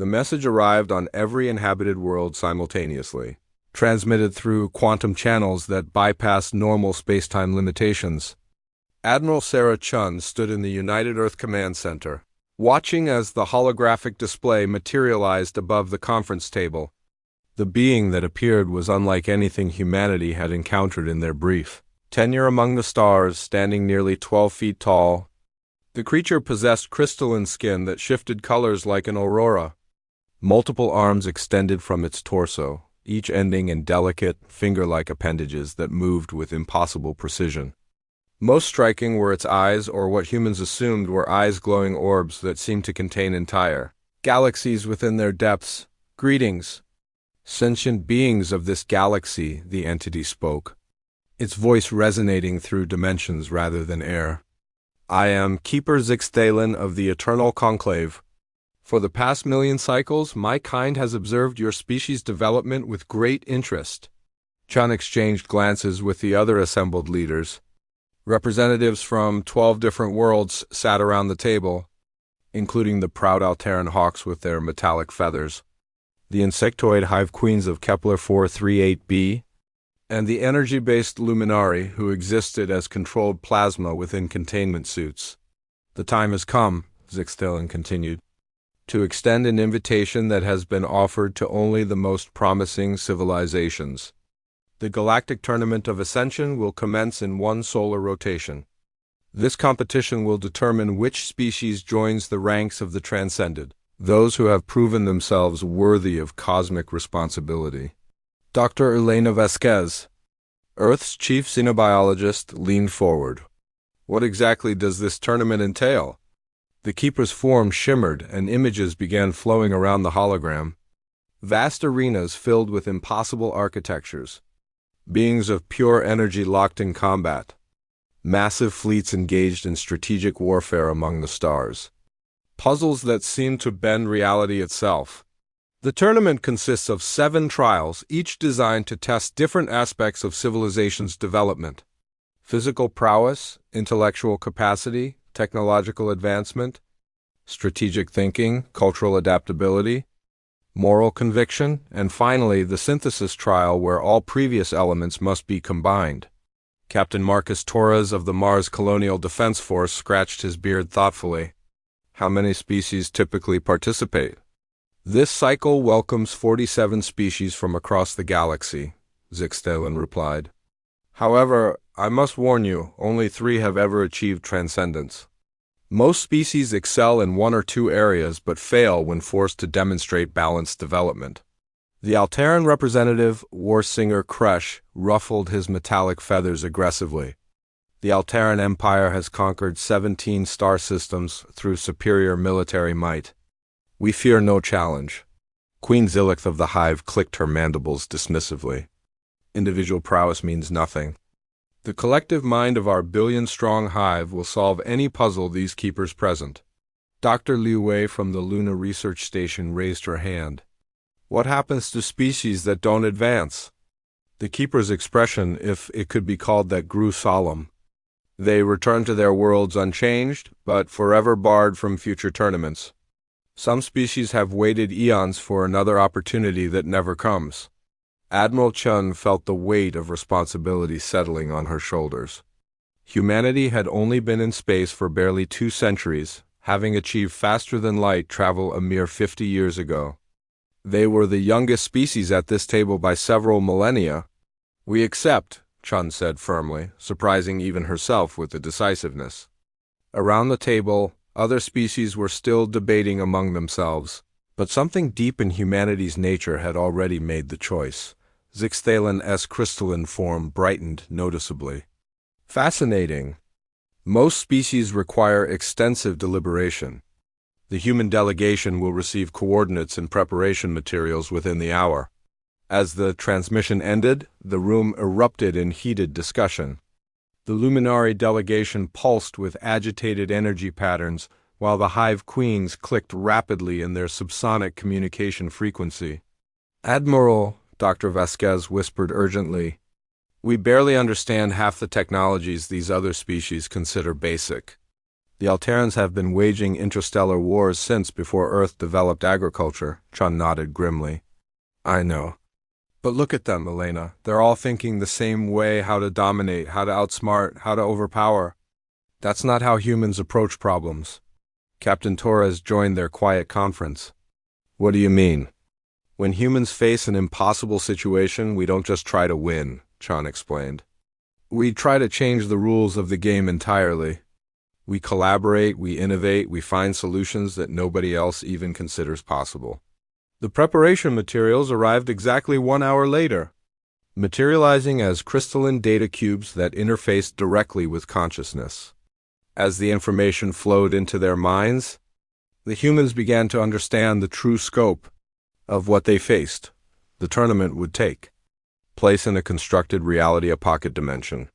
The message arrived on every inhabited world simultaneously, transmitted through quantum channels that bypassed normal space-time limitations. Admiral Sarah Chun stood in the United Earth Command Center, watching as the holographic display materialized above the conference table. The being that appeared was unlike anything humanity had encountered in their brief tenure among the stars, standing nearly 12 feet tall. The creature possessed crystalline skin that shifted colors like an aurora. Multiple arms extended from its torso, each ending in delicate, finger-like appendages that moved with impossible precision. Most striking were its eyes, or what humans assumed were eyes-glowing orbs that seemed to contain entire galaxies within their depths. "Greetings, sentient beings of this galaxy," the entity spoke, its voice resonating through dimensions rather than air. "I am Keeper Zixthalen of the Eternal Conclave. For the past million cycles, my kind has observed your species' development with great interest." Chun exchanged glances with the other assembled leaders. Representatives from 12 different worlds sat around the table, including the proud Alteran hawks with their metallic feathers, the insectoid hive queens of Kepler 438b, and the energy-based luminari who existed as controlled plasma within containment suits. "The time has come," Zixthalen continued, "to extend an invitation that has been offered to only the most promising civilizations. The Galactic Tournament of Ascension will commence in one solar rotation. This competition will determine which species joins the ranks of the transcended, those who have proven themselves worthy of cosmic responsibility." Dr. Elena Vasquez, Earth's chief xenobiologist, leaned forward. "What exactly does this tournament entail?" The Keeper's form shimmered, and images began flowing around the hologram. Vast arenas filled with impossible architectures. Beings of pure energy locked in combat. Massive fleets engaged in strategic warfare among the stars. Puzzles that seemed to bend reality itself. The tournament consists of 7 trials, each designed to test different aspects of civilization's development. Physical prowess, intellectual capacity, technological advancement, strategic thinking, cultural adaptability, moral conviction, and finally the synthesis trial where all previous elements must be combined. Captain Marcus Torres of the Mars Colonial Defense Force scratched his beard thoughtfully. "How many species typically participate?" "This cycle welcomes 47 species from across the galaxy," Zixthalen replied. "However, I must warn you, only 3 have ever achieved transcendence. Most species excel in 1 or 2 areas but fail when forced to demonstrate balanced development." The Alteran representative, Warsinger Kresh, ruffled his metallic feathers aggressively. "The Alteran Empire has conquered 17 star systems through superior military might. We fear no challenge." Queen Zilith of the Hive clicked her mandibles dismissively. "Individual prowess means nothing. The collective mind of our billion-strong hive will solve any puzzle these keepers present." Dr. Liu Wei from the Luna Research Station raised her hand. "What happens to species that don't advance?" The keeper's expression, if it could be called that, grew solemn. "They return to their worlds unchanged, but forever barred from future tournaments. Some species have waited eons for another opportunity that never comes." Admiral Chun felt the weight of responsibility settling on her shoulders. Humanity had only been in space for barely 2 centuries, having achieved faster-than-light travel a mere 50 years ago. They were the youngest species at this table by several millennia. "We accept," Chun said firmly, surprising even herself with the decisiveness. Around the table, other species were still debating among themselves, but something deep in humanity's nature had already made the choice. Zixthalen's crystalline form brightened noticeably. "Fascinating. Most species require extensive deliberation. The human delegation will receive coordinates and preparation materials within the hour." As the transmission ended, the room erupted in heated discussion. The Luminari delegation pulsed with agitated energy patterns, while the Hive Queens clicked rapidly in their subsonic communication frequency. "Admiral," Dr. Vasquez whispered urgently, "we barely understand half the technologies these other species consider basic. The Alterans have been waging interstellar wars since before Earth developed agriculture, Chun nodded grimly. I know. But look at them, Elena. They're all thinking the same way: how to dominate, how to outsmart, how to overpower. That's not how humans approach problems. Captain Torres joined their quiet conference. What do you mean? When humans face an impossible situation, we don't just try to win, Chun explained. We try to change the rules of the game entirely. We collaborate, we innovate, we find solutions that nobody else even considers possible. The preparation materials arrived exactly 1 hour later, materializing as crystalline data cubes that interfaced directly with consciousness. As the information flowed into their minds, the humans began to understand the true scope of what they faced. The tournament would take place in a constructed reality, a pocket dimension,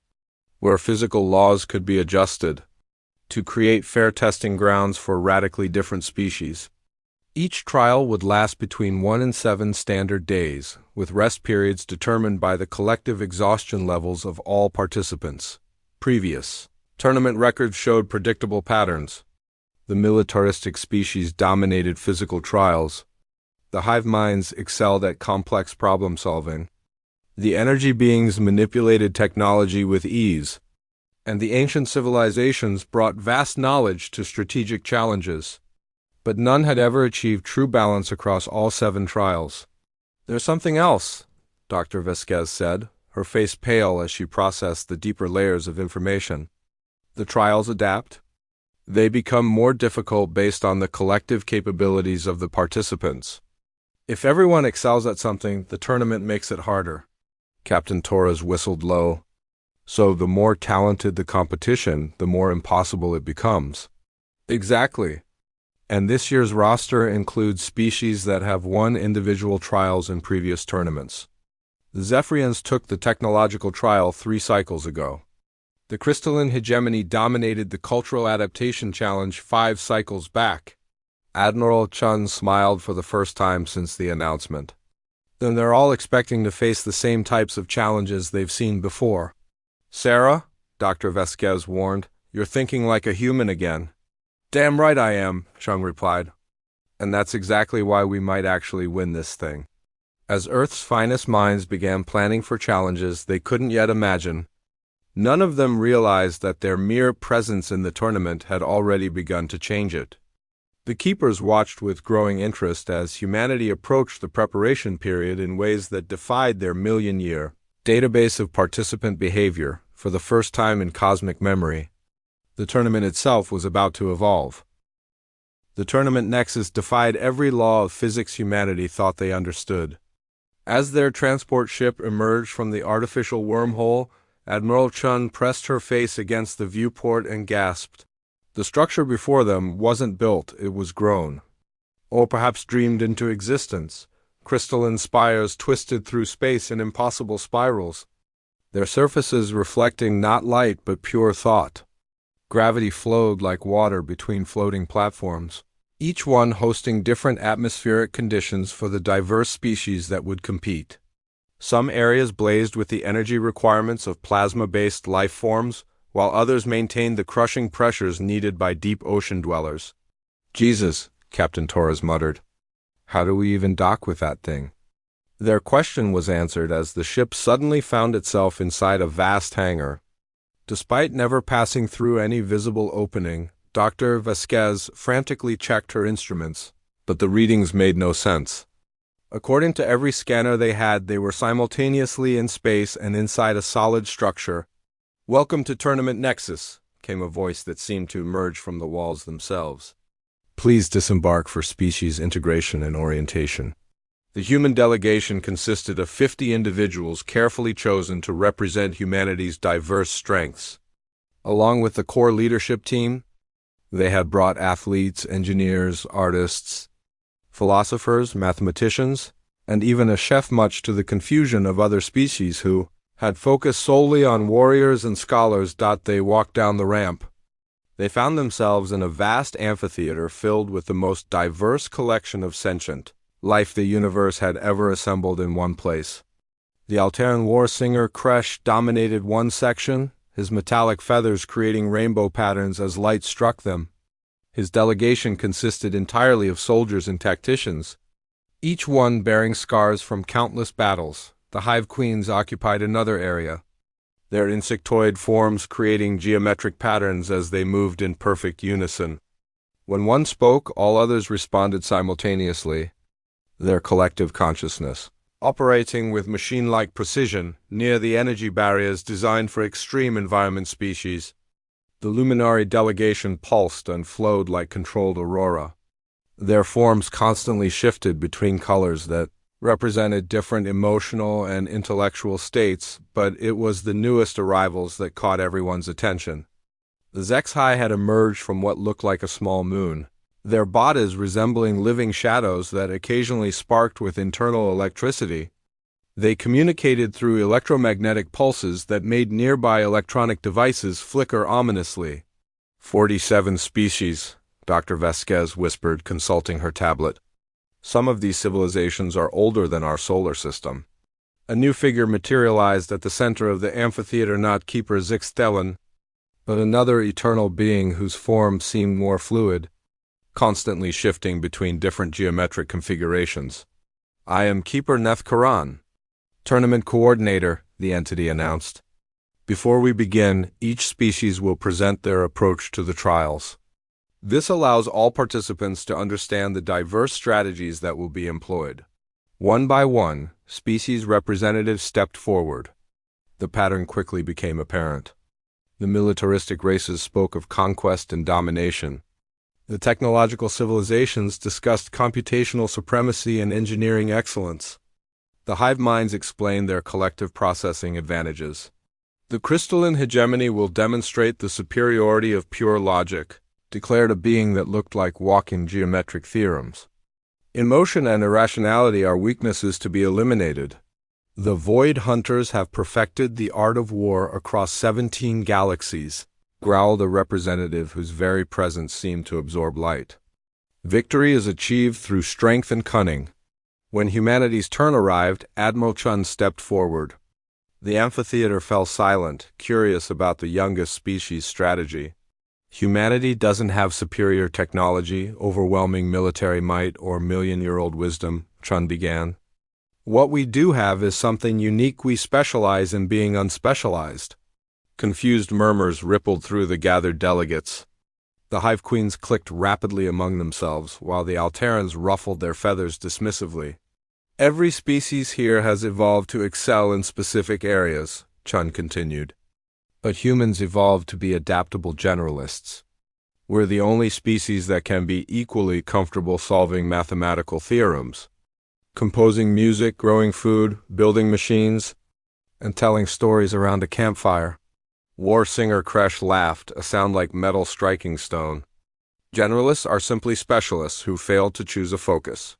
where physical laws could be adjusted to create fair testing grounds for radically different species. Each trial would last between 1 and 7 standard days, with rest periods determined by the collective exhaustion levels of all participants. Previous tournament records showed predictable patterns. The militaristic species dominated physical trials. The hive minds excelled at complex problem solving. The energy beings manipulated technology with ease, and the ancient civilizations brought vast knowledge to strategic challenges. But none had ever achieved true balance across all 7 trials. There's something else, Dr. Vasquez said, her face pale as she processed the deeper layers of information. The trials adapt. They become more difficult based on the collective capabilities of the participants. If everyone excels at something, the tournament makes it harder. Captain Torres whistled low. So the more talented the competition, the more impossible it becomes. Exactly. And this year's roster includes species that have won individual trials in previous tournaments. The Zephyrians took the technological trial 3 cycles ago. The crystalline hegemony dominated the cultural adaptation challenge 5 cycles back. Admiral Chun smiled for the first time since the announcement. Then they're all expecting to face the same types of challenges they've seen before. Sarah, Dr. Vasquez warned, you're thinking like a human again. Damn right I am, Chung replied. And that's exactly why we might actually win this thing. As Earth's finest minds began planning for challenges they couldn't yet imagine, none of them realized that their mere presence in the tournament had already begun to change it. The Keepers watched with growing interest as humanity approached the preparation period in ways that defied their million-year database of participant behavior. For the first time in cosmic memory, the tournament itself was about to evolve. The tournament nexus defied every law of physics humanity thought they understood. As their transport ship emerged from the artificial wormhole, Admiral Chun pressed her face against the viewport and gasped. The structure before them wasn't built, it was grown. Or perhaps dreamed into existence. Crystalline spires twisted through space in impossible spirals, their surfaces reflecting not light but pure thought. Gravity flowed like water between floating platforms, each one hosting different atmospheric conditions for the diverse species that would compete. Some areas blazed with the energy requirements of plasma-based life forms, while others maintained the crushing pressures needed by deep ocean dwellers. Jesus, Captain Torres muttered. How do we even dock with that thing? Their question was answered as the ship suddenly found itself inside a vast hangar. Despite never passing through any visible opening, Dr. Vasquez frantically checked her instruments, but the readings made no sense. According to every scanner they had, they were simultaneously in space and inside a solid structure. "Welcome to Tournament Nexus," came a voice that seemed to emerge from the walls themselves. "Please disembark for species integration and orientation." The human delegation consisted of 50 individuals carefully chosen to represent humanity's diverse strengths. Along with the core leadership team, they had brought athletes, engineers, artists, philosophers, mathematicians, and even a chef, much to the confusion of other species who had focused solely on warriors and scholars. They walked down the ramp. They found themselves in a vast amphitheater filled with the most diverse collection of sentient life the universe had ever assembled in one place. The Alteran war singer Kresh dominated one section, his metallic feathers creating rainbow patterns as light struck them. His delegation consisted entirely of soldiers and tacticians, each one bearing scars from countless battles. The hive queens occupied another area, their insectoid forms creating geometric patterns as they moved in perfect unison. When one spoke, all others responded simultaneously, their collective consciousness operating with machine-like precision near the energy barriers designed for extreme environment species. The luminary delegation pulsed and flowed like controlled aurora. Their forms constantly shifted between colors that represented different emotional and intellectual states, but it was the newest arrivals that caught everyone's attention. The Zexhai had emerged from what looked like a small moon, their bodies resembling living shadows that occasionally sparked with internal electricity. They communicated through electromagnetic pulses that made nearby electronic devices flicker ominously. 47 species, Dr. Vasquez whispered, consulting her tablet. Some of these civilizations are older than our solar system. A new figure materialized at the center of the amphitheater, not Keeper Zixtelen, but another eternal being whose form seemed more fluid, constantly shifting between different geometric configurations. I am Keeper Nethkaran, Tournament Coordinator, the entity announced. Before we begin, each species will present their approach to the trials. This allows all participants to understand the diverse strategies that will be employed. One by one, species representatives stepped forward. The pattern quickly became apparent. The militaristic races spoke of conquest and domination. The technological civilizations discussed computational supremacy and engineering excellence. The hive minds explained their collective processing advantages. The crystalline hegemony will demonstrate the superiority of pure logic, declared a being that looked like walking geometric theorems. Emotion and irrationality are weaknesses to be eliminated. The Void Hunters have perfected the art of war across 17 galaxies, growled a representative whose very presence seemed to absorb light. Victory is achieved through strength and cunning. When humanity's turn arrived, Admiral Chun stepped forward. The amphitheater fell silent, curious about the youngest species' strategy. Humanity doesn't have superior technology, overwhelming military might, or million-year-old wisdom, Chun began. What we do have is something unique. We specialize in being unspecialized. Confused murmurs rippled through the gathered delegates. The hive queens clicked rapidly among themselves, while the Alterans ruffled their feathers dismissively. Every species here has evolved to excel in specific areas, Chun continued. But humans evolved to be adaptable generalists. We're the only species that can be equally comfortable solving mathematical theorems, composing music, growing food, building machines, and telling stories around a campfire. War singer Kresh laughed, a sound like metal striking stone. Generalists are simply specialists who failed to choose a focus.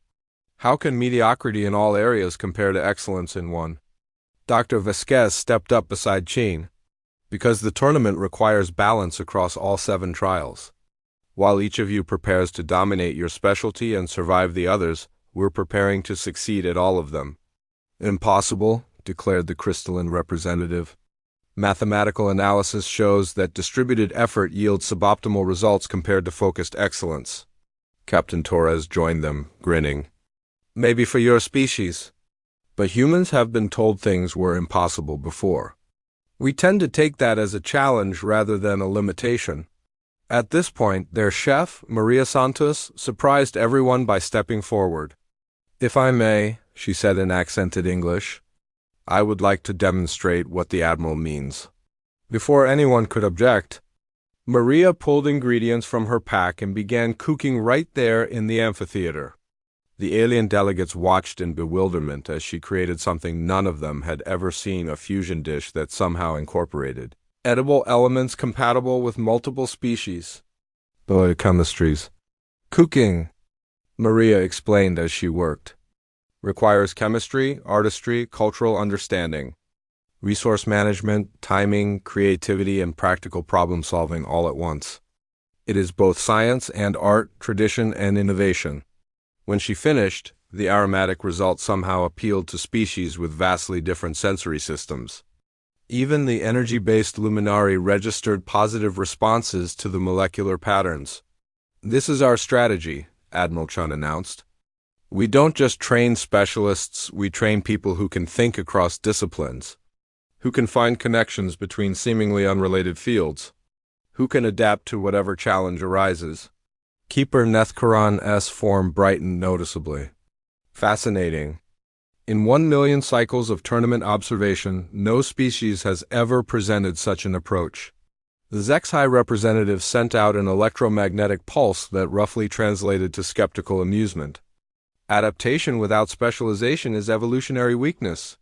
How can mediocrity in all areas compare to excellence in one? Dr. Vasquez stepped up beside Chin. Because the tournament requires balance across all 7 trials. While each of you prepares to dominate your specialty and survive the others, we're preparing to succeed at all of them. Impossible, declared the crystalline representative. Mathematical analysis shows that distributed effort yields suboptimal results compared to focused excellence. Captain Torres joined them, grinning. Maybe for your species. But humans have been told things were impossible before. We tend to take that as a challenge rather than a limitation. At this point, their chef, Maria Santos, surprised everyone by stepping forward. If I may, she said in accented English, I would like to demonstrate what the Admiral means. Before anyone could object, Maria pulled ingredients from her pack and began cooking right there in the amphitheater. The alien delegates watched in bewilderment as she created something none of them had ever seen, a fusion dish that somehow incorporated edible elements compatible with multiple species. Biochemistries. Cooking, Maria explained as she worked, requires chemistry, artistry, cultural understanding, resource management, timing, creativity, and practical problem-solving all at once. It is both science and art, tradition and innovation. When she finished, the aromatic result somehow appealed to species with vastly different sensory systems. Even the energy-based luminari registered positive responses to the molecular patterns. "This is our strategy," Admiral Chun announced. "We don't just train specialists, we train people who can think across disciplines, who can find connections between seemingly unrelated fields, who can adapt to whatever challenge arises." Keeper Nethkaran's form brightened noticeably. "Fascinating. In 1 million cycles of tournament observation, no species has ever presented such an approach." The Zexhai representative sent out an electromagnetic pulse that roughly translated to skeptical amusement. "Adaptation without specialization is evolutionary weakness.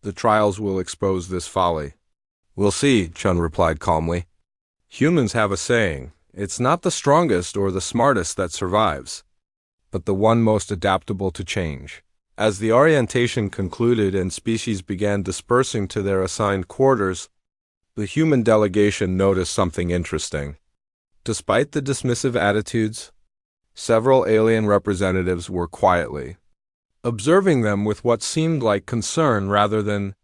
The trials will expose this folly." "We'll see," Chun replied calmly. "Humans have a saying, it's not the strongest or the smartest that survives, but the one most adaptable to change." As the orientation concluded and species began dispersing to their assigned quarters, the human delegation noticed something interesting. Despite the dismissive attitudes, several alien representatives were quietly observing them with what seemed like concern rather than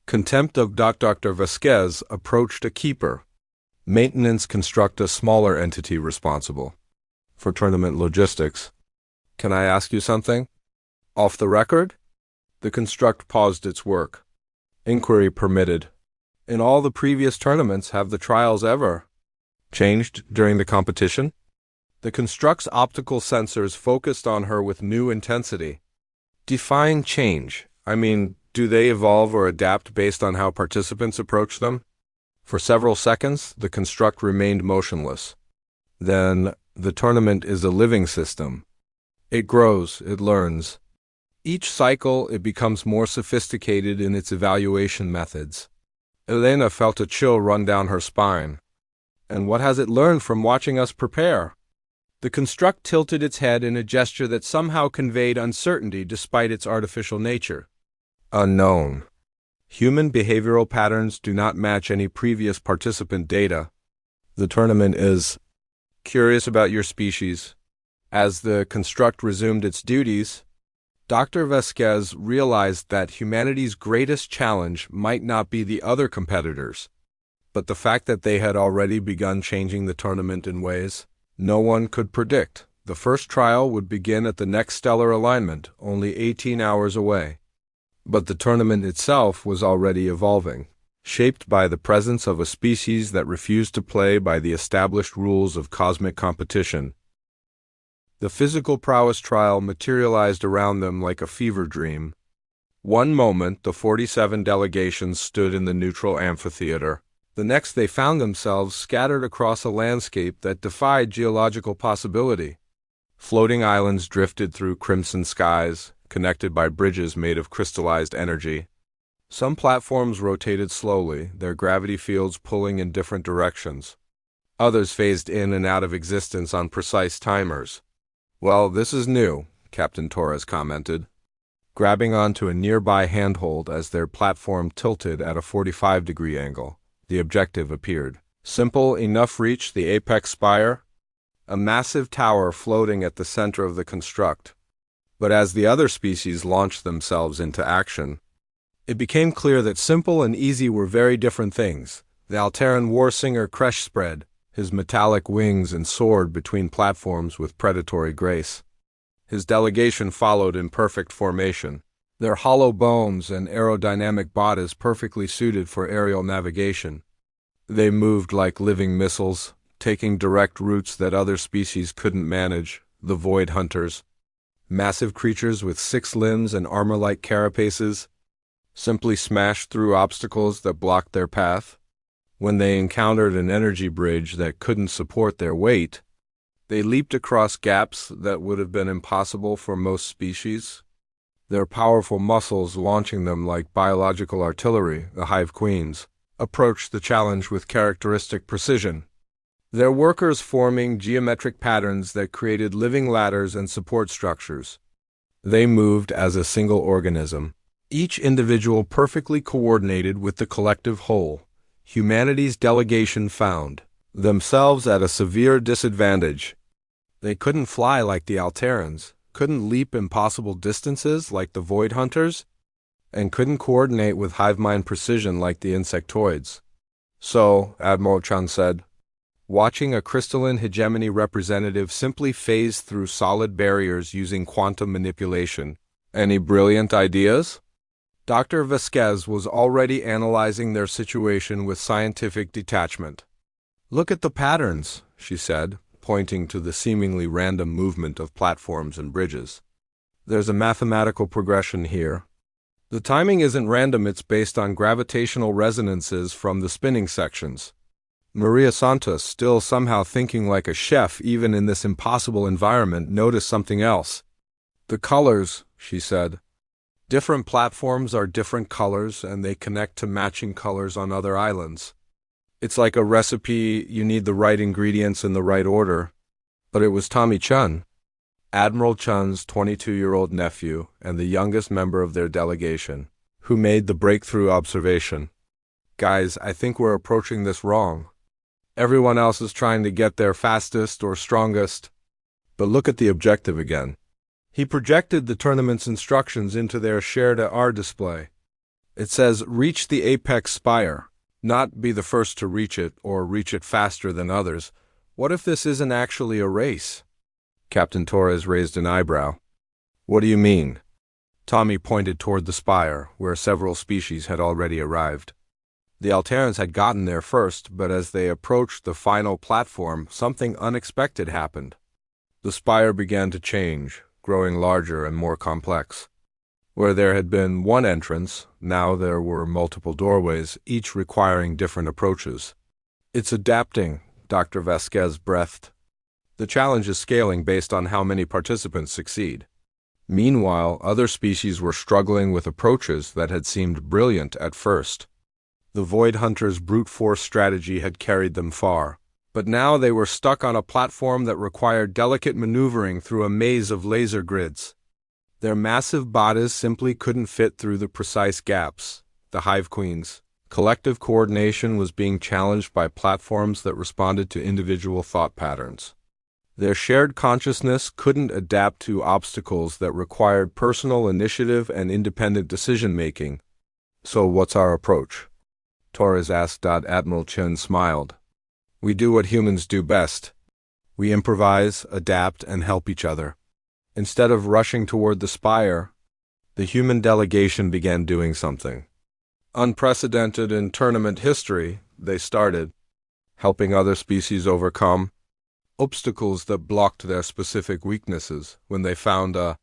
contempt. Of Dr. Vasquez approached a keeper. "Maintenance construct a smaller entity responsible for tournament logistics. Can I ask you something? Off the record?" The construct paused its work. Inquiry permitted. "In all the previous tournaments, have the trials ever changed during the competition?" The construct's optical sensors focused on her with new intensity. "Define change. I mean, do they evolve or adapt based on how participants approach them?" For several seconds, the construct remained motionless. "Then, the tournament is a living system. It grows, it learns. Each cycle, it becomes more sophisticated in its evaluation methods." Elena felt a chill run down her spine. "And what has it learned from watching us prepare?" The construct tilted its head in a gesture that somehow conveyed uncertainty despite its artificial nature. "Unknown. Human behavioral patterns do not match any previous participant data. The tournament is curious about your species." As the construct resumed its duties, Dr. Vasquez realized that humanity's greatest challenge might not be the other competitors, but the fact that they had already begun changing the tournament in ways no one could predict. The first trial would begin at the next stellar alignment, only 18 hours away. But the tournament itself was already evolving, shaped by the presence of a species that refused to play by the established rules of cosmic competition. The physical prowess trial materialized around them like a fever dream. One moment, the 47 delegations stood in the neutral amphitheater. The next, they found themselves scattered across a landscape that defied geological possibility. Floating islands drifted through crimson skies, connected by bridges made of crystallized energy. Some platforms rotated slowly, their gravity fields pulling in different directions. Others phased in and out of existence on precise timers. "Well, this is new," Captain Torres commented, grabbing onto a nearby handhold as their platform tilted at a 45-degree angle. The objective appeared. Simple enough: reach the apex spire, a massive tower floating at the center of the construct. But as the other species launched themselves into action, it became clear that simple and easy were very different things. The Alteran warsinger Kresh spread his metallic wings and soared between platforms with predatory grace. His delegation followed in perfect formation, their hollow bones and aerodynamic bodies perfectly suited for aerial navigation. They moved like living missiles, taking direct routes that other species couldn't manage. The Void Hunters, massive creatures with 6 limbs and armor-like carapaces, simply smashed through obstacles that blocked their path. When they encountered an energy bridge that couldn't support their weight, they leaped across gaps that would have been impossible for most species, their powerful muscles launching them like biological artillery. The Hive Queens approached the challenge with characteristic precision, their workers forming geometric patterns that created living ladders and support structures. They moved as a single organism, each individual perfectly coordinated with the collective whole. Humanity's delegation found themselves at a severe disadvantage. They couldn't fly like the Alterans, couldn't leap impossible distances like the Void Hunters, and couldn't coordinate with hive mind precision like the insectoids. So, Admiral Chun said, watching a crystalline hegemony representative simply phase through solid barriers using quantum manipulation. Any brilliant ideas? Dr. Vasquez was already analyzing their situation with scientific detachment. Look at the patterns, she said, pointing to the seemingly random movement of platforms and bridges. There's a mathematical progression here. The timing isn't random, it's based on gravitational resonances from the spinning sections. Maria Santos, still somehow thinking like a chef even in this impossible environment, noticed something else. The colors, she said. Different platforms are different colors, and they connect to matching colors on other islands. It's like a recipe, you need the right ingredients in the right order. But it was Tommy Chun, Admiral Chun's 22-year-old nephew and the youngest member of their delegation, who made the breakthrough observation. Guys, I think we're approaching this wrong. Everyone else is trying to get there fastest or strongest. But look at the objective again. He projected the tournament's instructions into their shared AR display. It says, reach the apex spire, not be the first to reach it or reach it faster than others. What if this isn't actually a race? Captain Torres raised an eyebrow. What do you mean? Tommy pointed toward the spire, where several species had already arrived. The Alterans had gotten there first, but as they approached the final platform, something unexpected happened. The spire began to change, growing larger and more complex. Where there had been one entrance, now there were multiple doorways, each requiring different approaches. It's adapting, Dr. Vasquez breathed. The challenge is scaling based on how many participants succeed. Meanwhile, other species were struggling with approaches that had seemed brilliant at first. The Void Hunters' brute force strategy had carried them far, but now they were stuck on a platform that required delicate maneuvering through a maze of laser grids. Their massive bodies simply couldn't fit through the precise gaps. The Hive Queens' collective coordination was being challenged by platforms that responded to individual thought patterns. Their shared consciousness couldn't adapt to obstacles that required personal initiative and independent decision-making. So what's our approach? Torres asked. Admiral Chen smiled. We do what humans do best. We improvise, adapt, and help each other. Instead of rushing toward the spire, the human delegation began doing something unprecedented in tournament history. They started helping other species overcome obstacles that blocked their specific weaknesses. When they found a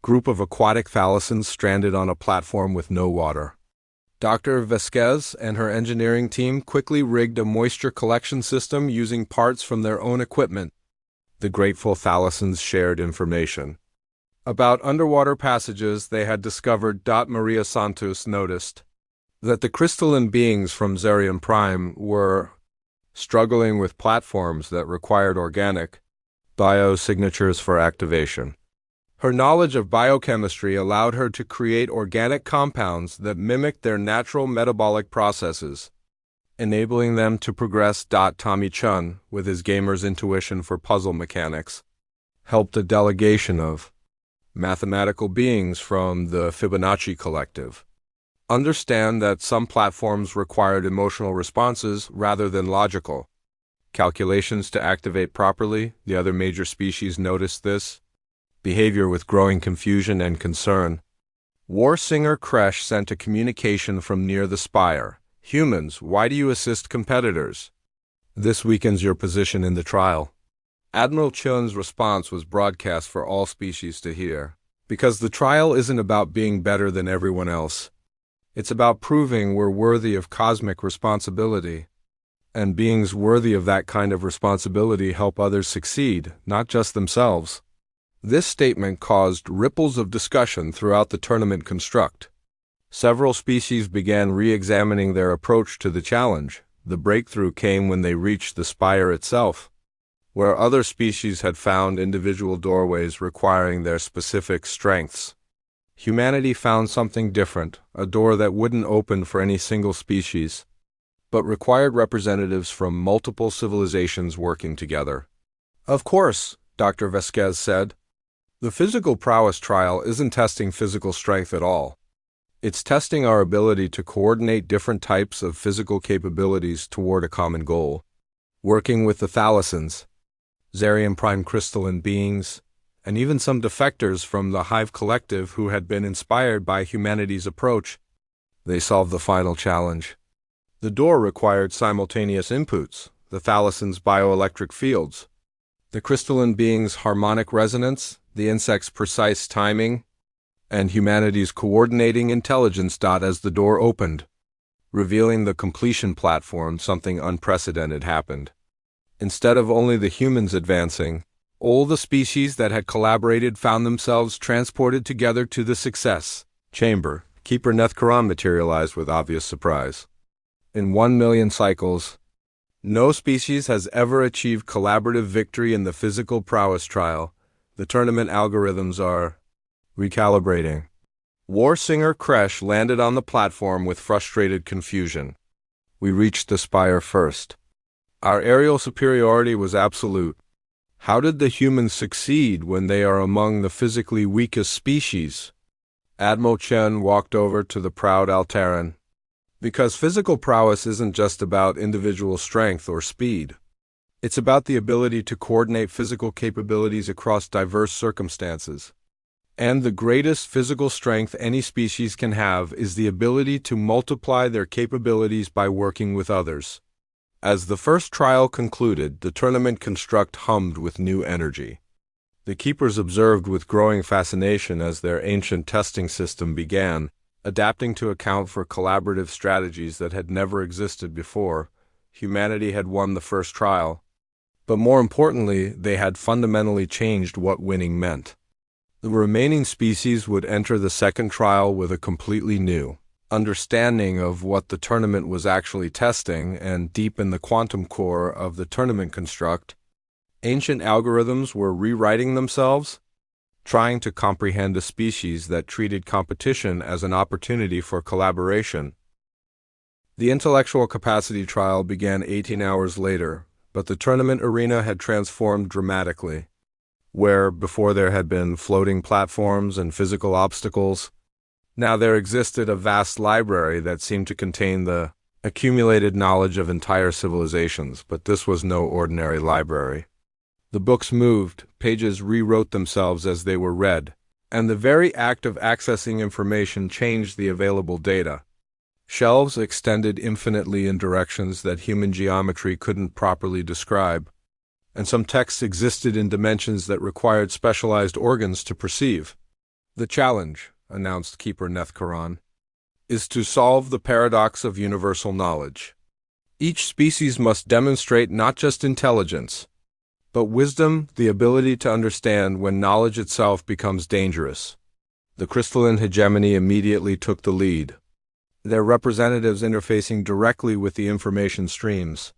group of aquatic thalassans stranded on a platform with no water, Dr. Vasquez and her engineering team quickly rigged a moisture collection system using parts from their own equipment. The grateful thalassans shared information about underwater passages they had discovered. Maria Santos noticed that the crystalline beings from Zerion Prime were struggling with platforms that required organic biosignatures for activation. Her knowledge of biochemistry allowed her to create organic compounds that mimicked their natural metabolic processes, enabling them to progress. Tommy Chun, with his gamer's intuition for puzzle mechanics, helped a delegation of mathematical beings from the Fibonacci Collective understand that some platforms required emotional responses rather than logical calculations to activate properly. The other major species noticed this behavior with growing confusion and concern. War Singer Kresh sent a communication from near the spire. Humans, why do you assist competitors? This weakens your position in the trial. Admiral Chun's response was broadcast for all species to hear. Because the trial isn't about being better than everyone else. It's about proving we're worthy of cosmic responsibility. And beings worthy of that kind of responsibility help others succeed, not just themselves. This statement caused ripples of discussion throughout the tournament construct. Several species began re-examining their approach to the challenge. The breakthrough came when they reached the spire itself, where other species had found individual doorways requiring their specific strengths. Humanity found something different, a door that wouldn't open for any single species, but required representatives from multiple civilizations working together. Of course, Dr. Vasquez said, the physical prowess trial isn't testing physical strength at all. It's testing our ability to coordinate different types of physical capabilities toward a common goal. Working with the thalassins, Zarian prime crystalline beings, and even some defectors from the Hive Collective who had been inspired by humanity's approach, they solved the final challenge. The door required simultaneous inputs, the thalassins' bioelectric fields, the crystalline beings' harmonic resonance, the insects' precise timing, and humanity's coordinating intelligence. As the door opened, revealing the completion platform, something unprecedented happened. Instead of only the humans advancing, all the species that had collaborated found themselves transported together to the success chamber. Keeper Nethkaran materialized with obvious surprise. In 1 million cycles, no species has ever achieved collaborative victory in the physical prowess trial. The tournament algorithms are recalibrating. War Singer Kresh landed on the platform with frustrated confusion. We reached the spire first. Our aerial superiority was absolute. How did the humans succeed when they are among the physically weakest species? Admiral Chen walked over to the proud Altaran. Because physical prowess isn't just about individual strength or speed. It's about the ability to coordinate physical capabilities across diverse circumstances. And the greatest physical strength any species can have is the ability to multiply their capabilities by working with others. As the first trial concluded, the tournament construct hummed with new energy. The keepers observed with growing fascination as their ancient testing system began, adapting to account for collaborative strategies that had never existed before. Humanity had won the first trial, but more importantly, they had fundamentally changed what winning meant. The remaining species would enter the second trial with a completely new understanding of what the tournament was actually testing, and deep in the quantum core of the tournament construct, ancient algorithms were rewriting themselves, trying to comprehend a species that treated competition as an opportunity for collaboration. The intellectual capacity trial began 18 hours later, but the tournament arena had transformed dramatically. Where before there had been floating platforms and physical obstacles, now there existed a vast library that seemed to contain the accumulated knowledge of entire civilizations, but this was no ordinary library. The books moved, pages rewrote themselves as they were read, and the very act of accessing information changed the available data. Shelves extended infinitely in directions that human geometry couldn't properly describe, and some texts existed in dimensions that required specialized organs to perceive. The challenge, announced Keeper Nethkaran, is to solve the paradox of universal knowledge. Each species must demonstrate not just intelligence, but wisdom, the ability to understand when knowledge itself becomes dangerous. The crystalline hegemony immediately took the lead, their representatives interfacing directly with the information streams.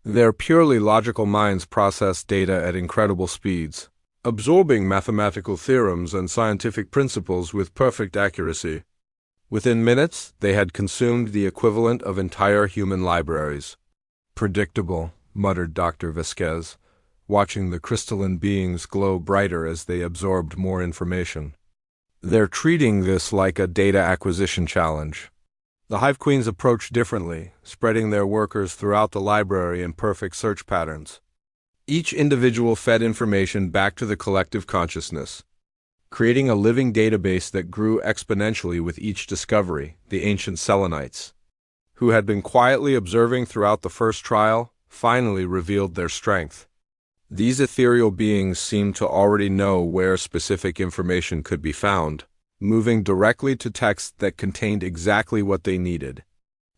Their purely logical minds processed data at incredible speeds, absorbing mathematical theorems and scientific principles with perfect accuracy. Within minutes, they had consumed the equivalent of entire human libraries. Predictable, muttered Dr. Vasquez, watching the crystalline beings glow brighter as they absorbed more information. They're treating this like a data acquisition challenge. The Hive Queens approached differently, spreading their workers throughout the library in perfect search patterns. Each individual fed information back to the collective consciousness, creating a living database that grew exponentially with each discovery. The ancient Selenites, who had been quietly observing throughout the first trial, finally revealed their strength. These ethereal beings seemed to already know where specific information could be found, moving directly to texts that contained exactly what they needed.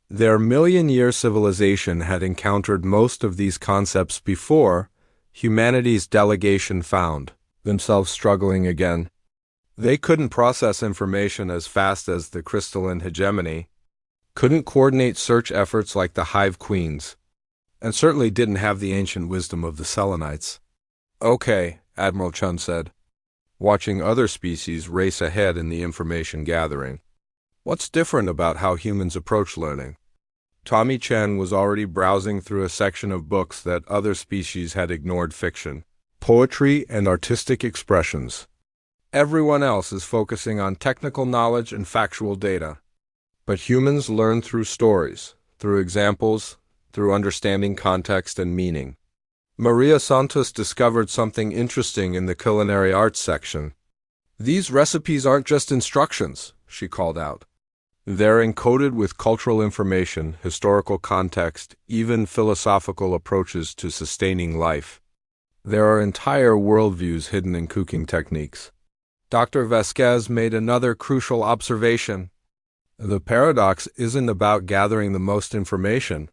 Their million-year civilization had encountered most of these concepts before humanity's delegation found themselves struggling again. They couldn't process information as fast as the crystalline hegemony, couldn't coordinate search efforts like the Hive Queens, and certainly didn't have the ancient wisdom of the Selenites. Okay, Admiral Chun said, watching other species race ahead in the information gathering. What's different about how humans approach learning? Tommy Chen was already browsing through a section of books that other species had ignored: fiction, poetry, and artistic expressions. Everyone else is focusing on technical knowledge and factual data. But humans learn through stories, through examples, through understanding context and meaning. Maria Santos discovered something interesting in the culinary arts section. These recipes aren't just instructions, she called out. They're encoded with cultural information, historical context, even philosophical approaches to sustaining life. There are entire worldviews hidden in cooking techniques. Dr. Vasquez made another crucial observation. The paradox isn't about gathering the most information.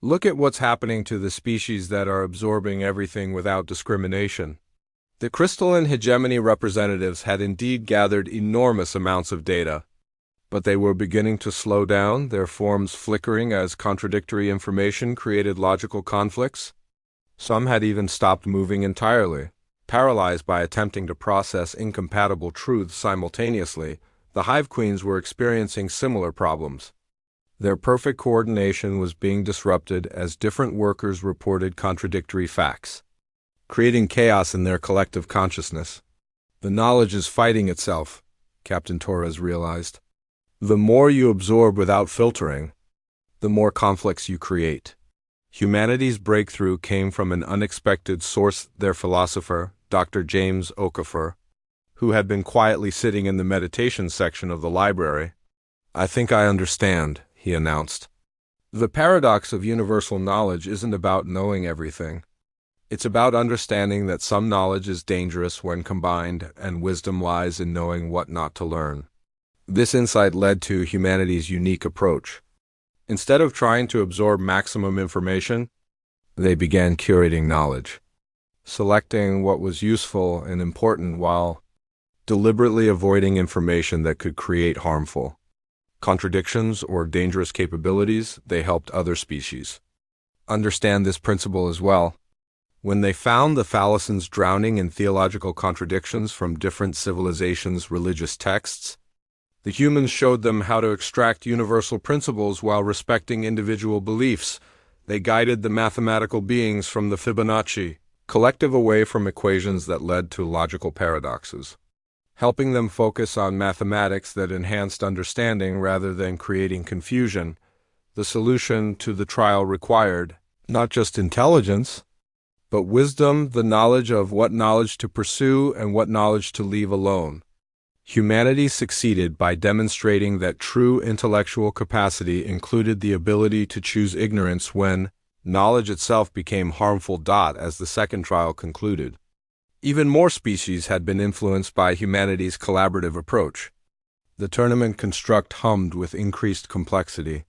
Look at what's happening to the species that are absorbing everything without discrimination. The crystalline hegemony representatives had indeed gathered enormous amounts of data, but they were beginning to slow down, their forms flickering as contradictory information created logical conflicts. Some had even stopped moving entirely, paralyzed by attempting to process incompatible truths simultaneously. The hive queens were experiencing similar problems. Their perfect coordination was being disrupted as different workers reported contradictory facts, creating chaos in their collective consciousness. The knowledge is fighting itself, Captain Torres realized. The more you absorb without filtering, the more conflicts you create. Humanity's breakthrough came from an unexpected source, their philosopher, Dr. James Okafor, who had been quietly sitting in the meditation section of the library. "I think I understand," he announced. "The paradox of universal knowledge isn't about knowing everything. It's about understanding that some knowledge is dangerous when combined, and wisdom lies in knowing what not to learn." This insight led to humanity's unique approach. Instead of trying to absorb maximum information, they began curating knowledge, selecting what was useful and important while deliberately avoiding information that could create harmful contradictions or dangerous capabilities. They helped other species understand this principle as well. When they found the thalassans drowning in theological contradictions from different civilizations' religious texts, the humans showed them how to extract universal principles while respecting individual beliefs. They guided the mathematical beings from the Fibonacci collective away from equations that led to logical paradoxes, helping them focus on mathematics that enhanced understanding rather than creating confusion. The solution to the trial required not just intelligence, but wisdom, the knowledge of what knowledge to pursue and what knowledge to leave alone. Humanity succeeded by demonstrating that true intellectual capacity included the ability to choose ignorance when knowledge itself became harmful. As the second trial concluded, even more species had been influenced by humanity's collaborative approach. The tournament construct hummed with increased complexity,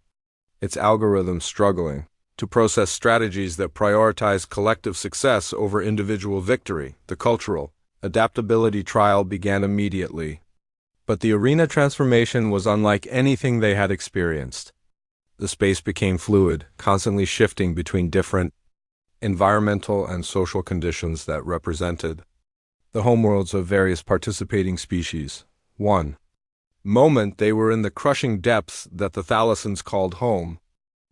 its algorithms struggling to process strategies that prioritize collective success over individual victory. The cultural adaptability trial began immediately, but the arena transformation was unlike anything they had experienced. The space became fluid, constantly shifting between different environmental and social conditions that represented the homeworlds of various participating species. One moment they were in the crushing depths that the thalassans called home,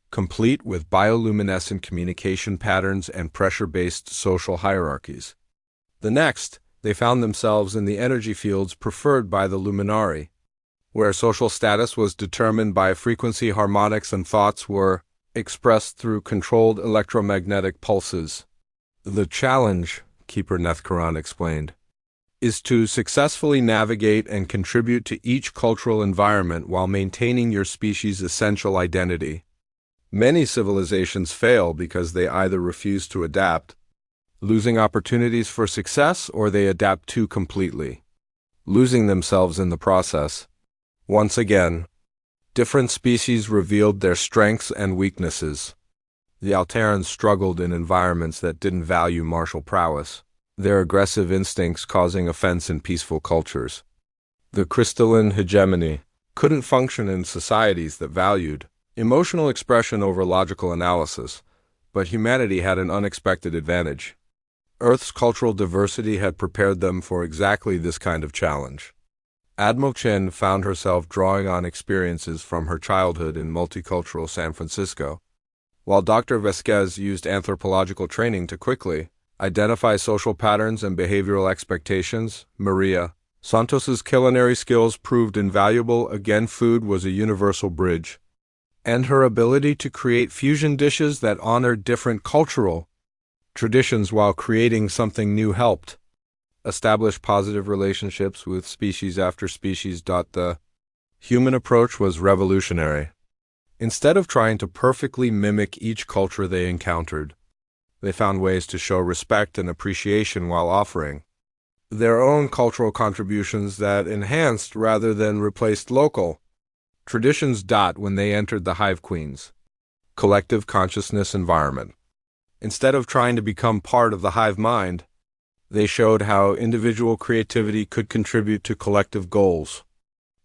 complete with bioluminescent communication patterns and pressure-based social hierarchies. The next, they found themselves in the energy fields preferred by the Luminari, where social status was determined by frequency harmonics and thoughts were expressed through controlled electromagnetic pulses. The challenge, Keeper Nethkaran explained, is to successfully navigate and contribute to each cultural environment while maintaining your species' essential identity. Many civilizations fail because they either refuse to adapt, losing opportunities for success, or they adapt too completely, losing themselves in the process. Once again, different species revealed their strengths and weaknesses. The Alterans struggled in environments that didn't value martial prowess, their aggressive instincts causing offense in peaceful cultures. The crystalline hegemony couldn't function in societies that valued emotional expression over logical analysis, but humanity had an unexpected advantage. Earth's cultural diversity had prepared them for exactly this kind of challenge. Admiral Chen found herself drawing on experiences from her childhood in multicultural San Francisco, while Dr. Vasquez used anthropological training to quickly identify social patterns and behavioral expectations. Maria Santos's culinary skills proved invaluable. Again, food was a universal bridge, and her ability to create fusion dishes that honored different cultural traditions while creating something new helped establish positive relationships with species after species. The human approach was revolutionary. Instead of trying to perfectly mimic each culture they encountered, they found ways to show respect and appreciation while offering their own cultural contributions that enhanced rather than replaced local traditions. When they entered the Hive Queen's collective consciousness environment, instead of trying to become part of the hive mind, they showed how individual creativity could contribute to collective goals.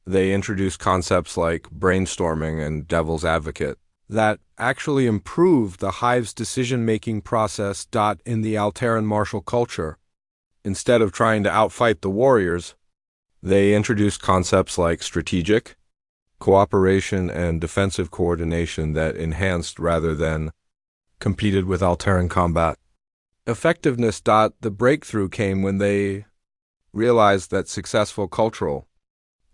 They introduced concepts like brainstorming and devil's advocate that actually improved the hive's decision-making process. In the Alteran martial culture, instead of trying to outfight the warriors, they introduced concepts like strategic cooperation and defensive coordination that enhanced rather than competed with Alteran combat effectiveness. The breakthrough came when they realized that successful cultural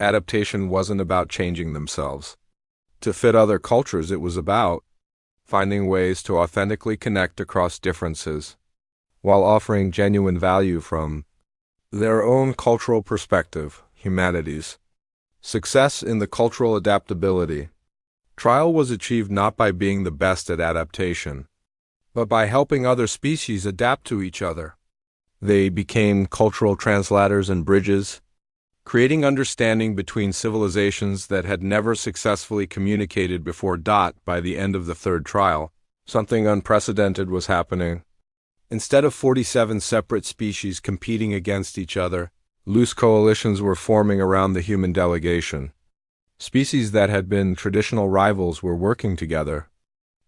adaptation wasn't about changing themselves to fit other cultures. It was about finding ways to authentically connect across differences while offering genuine value from their own cultural perspective. Humanity's success in the cultural adaptability trial was achieved not by being the best at adaptation, but by helping other species adapt to each other. They became cultural translators and bridges, creating understanding between civilizations that had never successfully communicated before. By the end of the third trial, something unprecedented was happening. Instead of 47 separate species competing against each other, loose coalitions were forming around the human delegation. Species that had been traditional rivals were working together.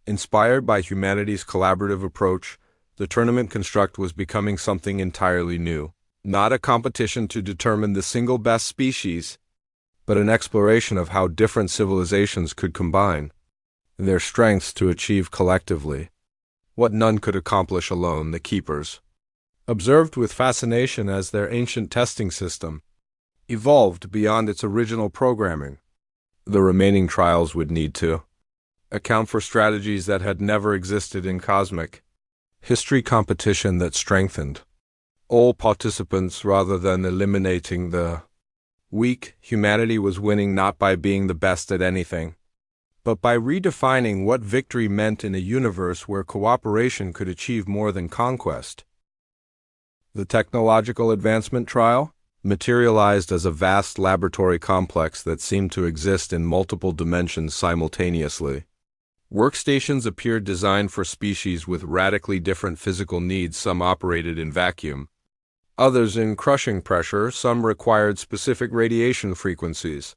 Inspired by humanity's collaborative approach, the tournament construct was becoming something entirely new. Not a competition to determine the single best species, but an exploration of how different civilizations could combine their strengths to achieve collectively what none could accomplish alone. The keepers observed with fascination as their ancient testing system evolved beyond its original programming. The remaining trials would need to account for strategies that had never existed in cosmic history, competition that strengthened all participants rather than eliminating the weak. Humanity was winning not by being the best at anything, but by redefining what victory meant in a universe where cooperation could achieve more than conquest. The technological advancement trial materialized as a vast laboratory complex that seemed to exist in multiple dimensions simultaneously. Workstations appeared designed for species with radically different physical needs. Some operated in vacuum, others in crushing pressure, some required specific radiation frequencies,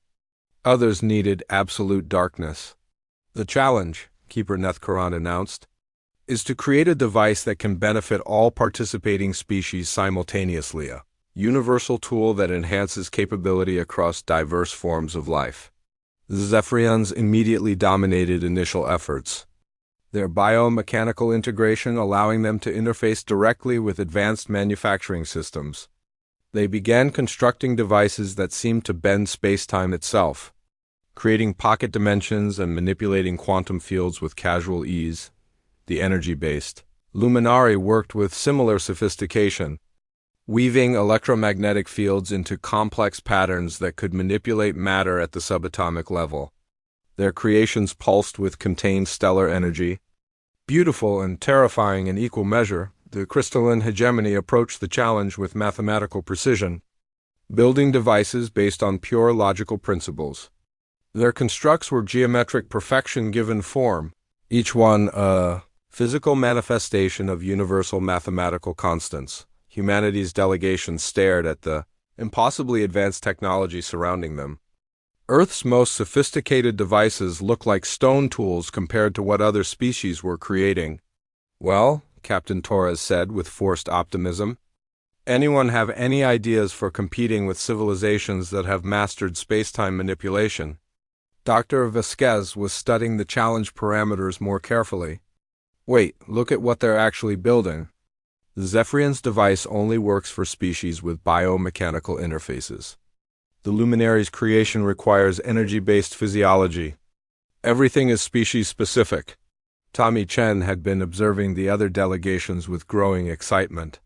others needed absolute darkness. The challenge, Keeper Nethkaran announced, is to create a device that can benefit all participating species simultaneously, a universal tool that enhances capability across diverse forms of life. The Zephyrians immediately dominated initial efforts, their biomechanical integration allowing them to interface directly with advanced manufacturing systems. They began constructing devices that seemed to bend space-time itself, creating pocket dimensions and manipulating quantum fields with casual ease. The energy-based Luminari worked with similar sophistication, weaving electromagnetic fields into complex patterns that could manipulate matter at the subatomic level. Their creations pulsed with contained stellar energy. Beautiful and terrifying in equal measure, the crystalline hegemony approached the challenge with mathematical precision, building devices based on pure logical principles. Their constructs were geometric perfection given form, each one a physical manifestation of universal mathematical constants. Humanity's delegation stared at the impossibly advanced technology surrounding them. Earth's most sophisticated devices looked like stone tools compared to what other species were creating. Well, Captain Torres said with forced optimism, anyone have any ideas for competing with civilizations that have mastered space-time manipulation? Dr. Vasquez was studying the challenge parameters more carefully. Wait, look at what they're actually building. Zephyrian's device only works for species with biomechanical interfaces. The luminary's creation requires energy-based physiology. Everything is species-specific. Tommy Chen had been observing the other delegations with growing excitement.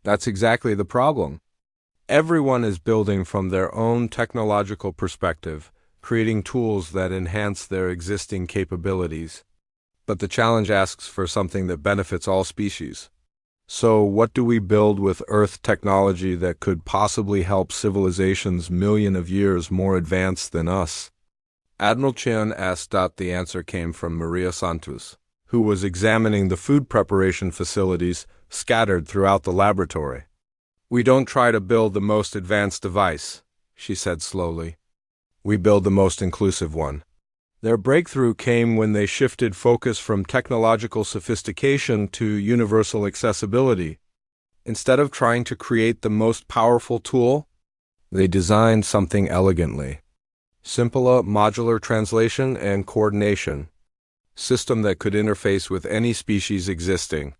That's exactly the problem. Everyone is building from their own technological perspective, creating tools that enhance their existing capabilities. But the challenge asks for something that benefits all species. So what do we build with Earth technology that could possibly help civilizations millions of years more advanced than us? Admiral Chen asked. The answer came from Maria Santos, who was examining the food preparation facilities scattered throughout the laboratory. We don't try to build the most advanced device, she said slowly. We build the most inclusive one. Their breakthrough came when they shifted focus from technological sophistication to universal accessibility. Instead of trying to create the most powerful tool, they designed something elegantly. Simple modular translation and coordination. System that could interface with any species existing.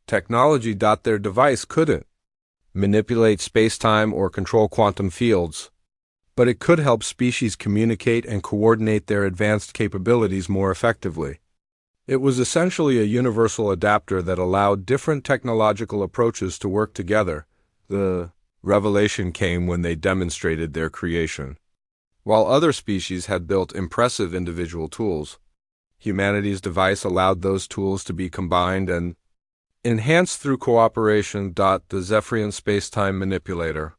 Technology. Their device couldn't manipulate space-time or control quantum fields, but it could help species communicate and coordinate their advanced capabilities more effectively. It was essentially a universal adapter that allowed different technological approaches to work together. The revelation came when they demonstrated their creation. While other species had built impressive individual tools, humanity's device allowed those tools to be combined and enhanced through cooperation. The Zephyrian space-time manipulator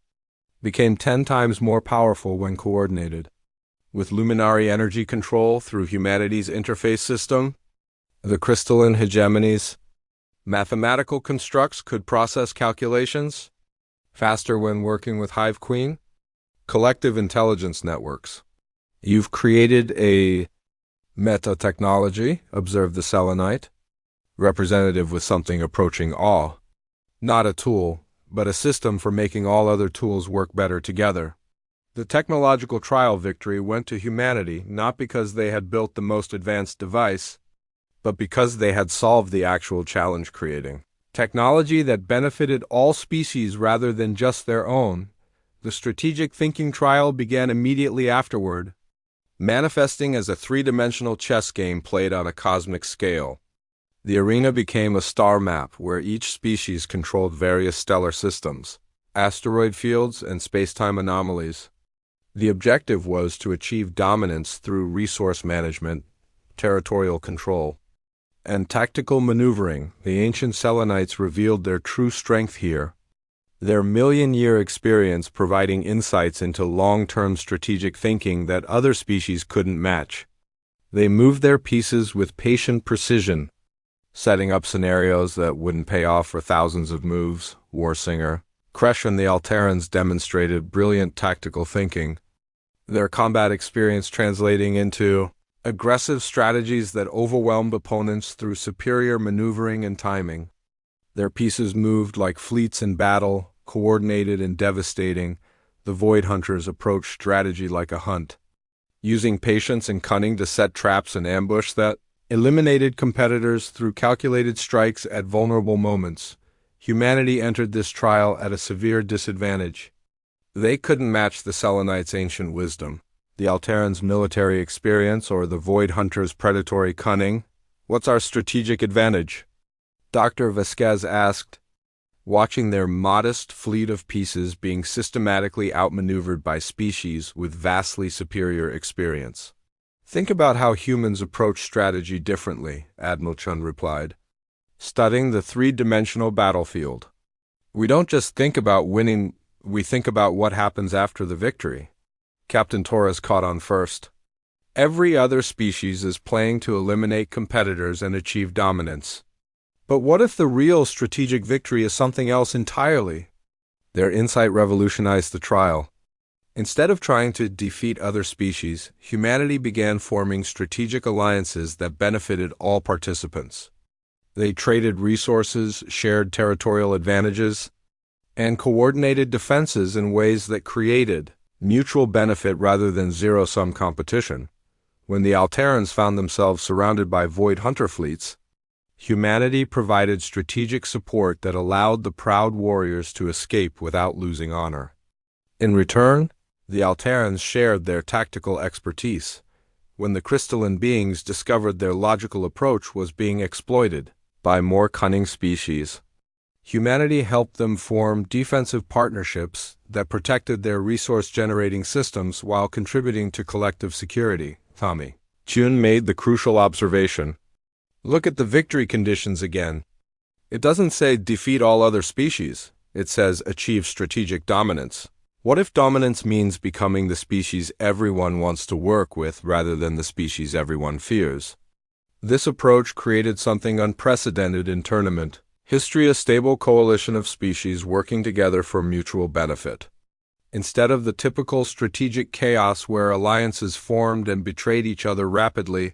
became 10 times more powerful when coordinated. With luminary energy control through humanity's interface system, the crystalline hegemonies, mathematical constructs could process calculations faster when working with Hive Queen, collective intelligence networks. You've created a meta-technology, observed the Selenite, representative with something approaching awe. Not a tool, but a system for making all other tools work better together. The technological trial victory went to humanity not because they had built the most advanced device, but because they had solved the actual challenge, creating technology that benefited all species rather than just their own. The strategic thinking trial began immediately afterward, manifesting as a three-dimensional chess game played on a cosmic scale. The arena became a star map where each species controlled various stellar systems, asteroid fields, and space-time anomalies. The objective was to achieve dominance through resource management, territorial control, and tactical maneuvering. The ancient Selenites revealed their true strength here, their million-year experience providing insights into long-term strategic thinking that other species couldn't match. They moved their pieces with patient precision, setting up scenarios that wouldn't pay off for thousands of moves. Warsinger, Kresh, and the Alterans demonstrated brilliant tactical thinking, their combat experience translating into aggressive strategies that overwhelmed opponents through superior maneuvering and timing. Their pieces moved like fleets in battle, coordinated and devastating. The Void Hunters approached strategy like a hunt, using patience and cunning to set traps and ambush that eliminated competitors through calculated strikes at vulnerable moments. Humanity entered this trial at a severe disadvantage. They couldn't match the Selenites' ancient wisdom, the Alterans' military experience, or the Void Hunters' predatory cunning. What's our strategic advantage? Dr. Vasquez asked, watching their modest fleet of pieces being systematically outmaneuvered by species with vastly superior experience. Think about how humans approach strategy differently, Admiral Chun replied, studying the three-dimensional battlefield. We don't just think about winning, we think about what happens after the victory. Captain Torres caught on first. Every other species is playing to eliminate competitors and achieve dominance. But what if the real strategic victory is something else entirely? Their insight revolutionized the trial. Instead of trying to defeat other species, humanity began forming strategic alliances that benefited all participants. They traded resources, shared territorial advantages, and coordinated defenses in ways that created mutual benefit rather than zero-sum competition. When the Alterans found themselves surrounded by Void Hunter fleets, Humanity provided strategic support that allowed the proud warriors to escape without losing honor. In return, the Alterans shared their tactical expertise. When the crystalline beings discovered their logical approach was being exploited by more cunning species, humanity helped them form defensive partnerships that protected their resource-generating systems while contributing to collective security. Tommy Jun made the crucial observation. Look at the victory conditions again. It doesn't say defeat all other species. It says achieve strategic dominance. What if dominance means becoming the species everyone wants to work with rather than the species everyone fears? This approach created something unprecedented in tournament history, a stable coalition of species working together for mutual benefit. Instead of the typical strategic chaos where alliances formed and betrayed each other rapidly,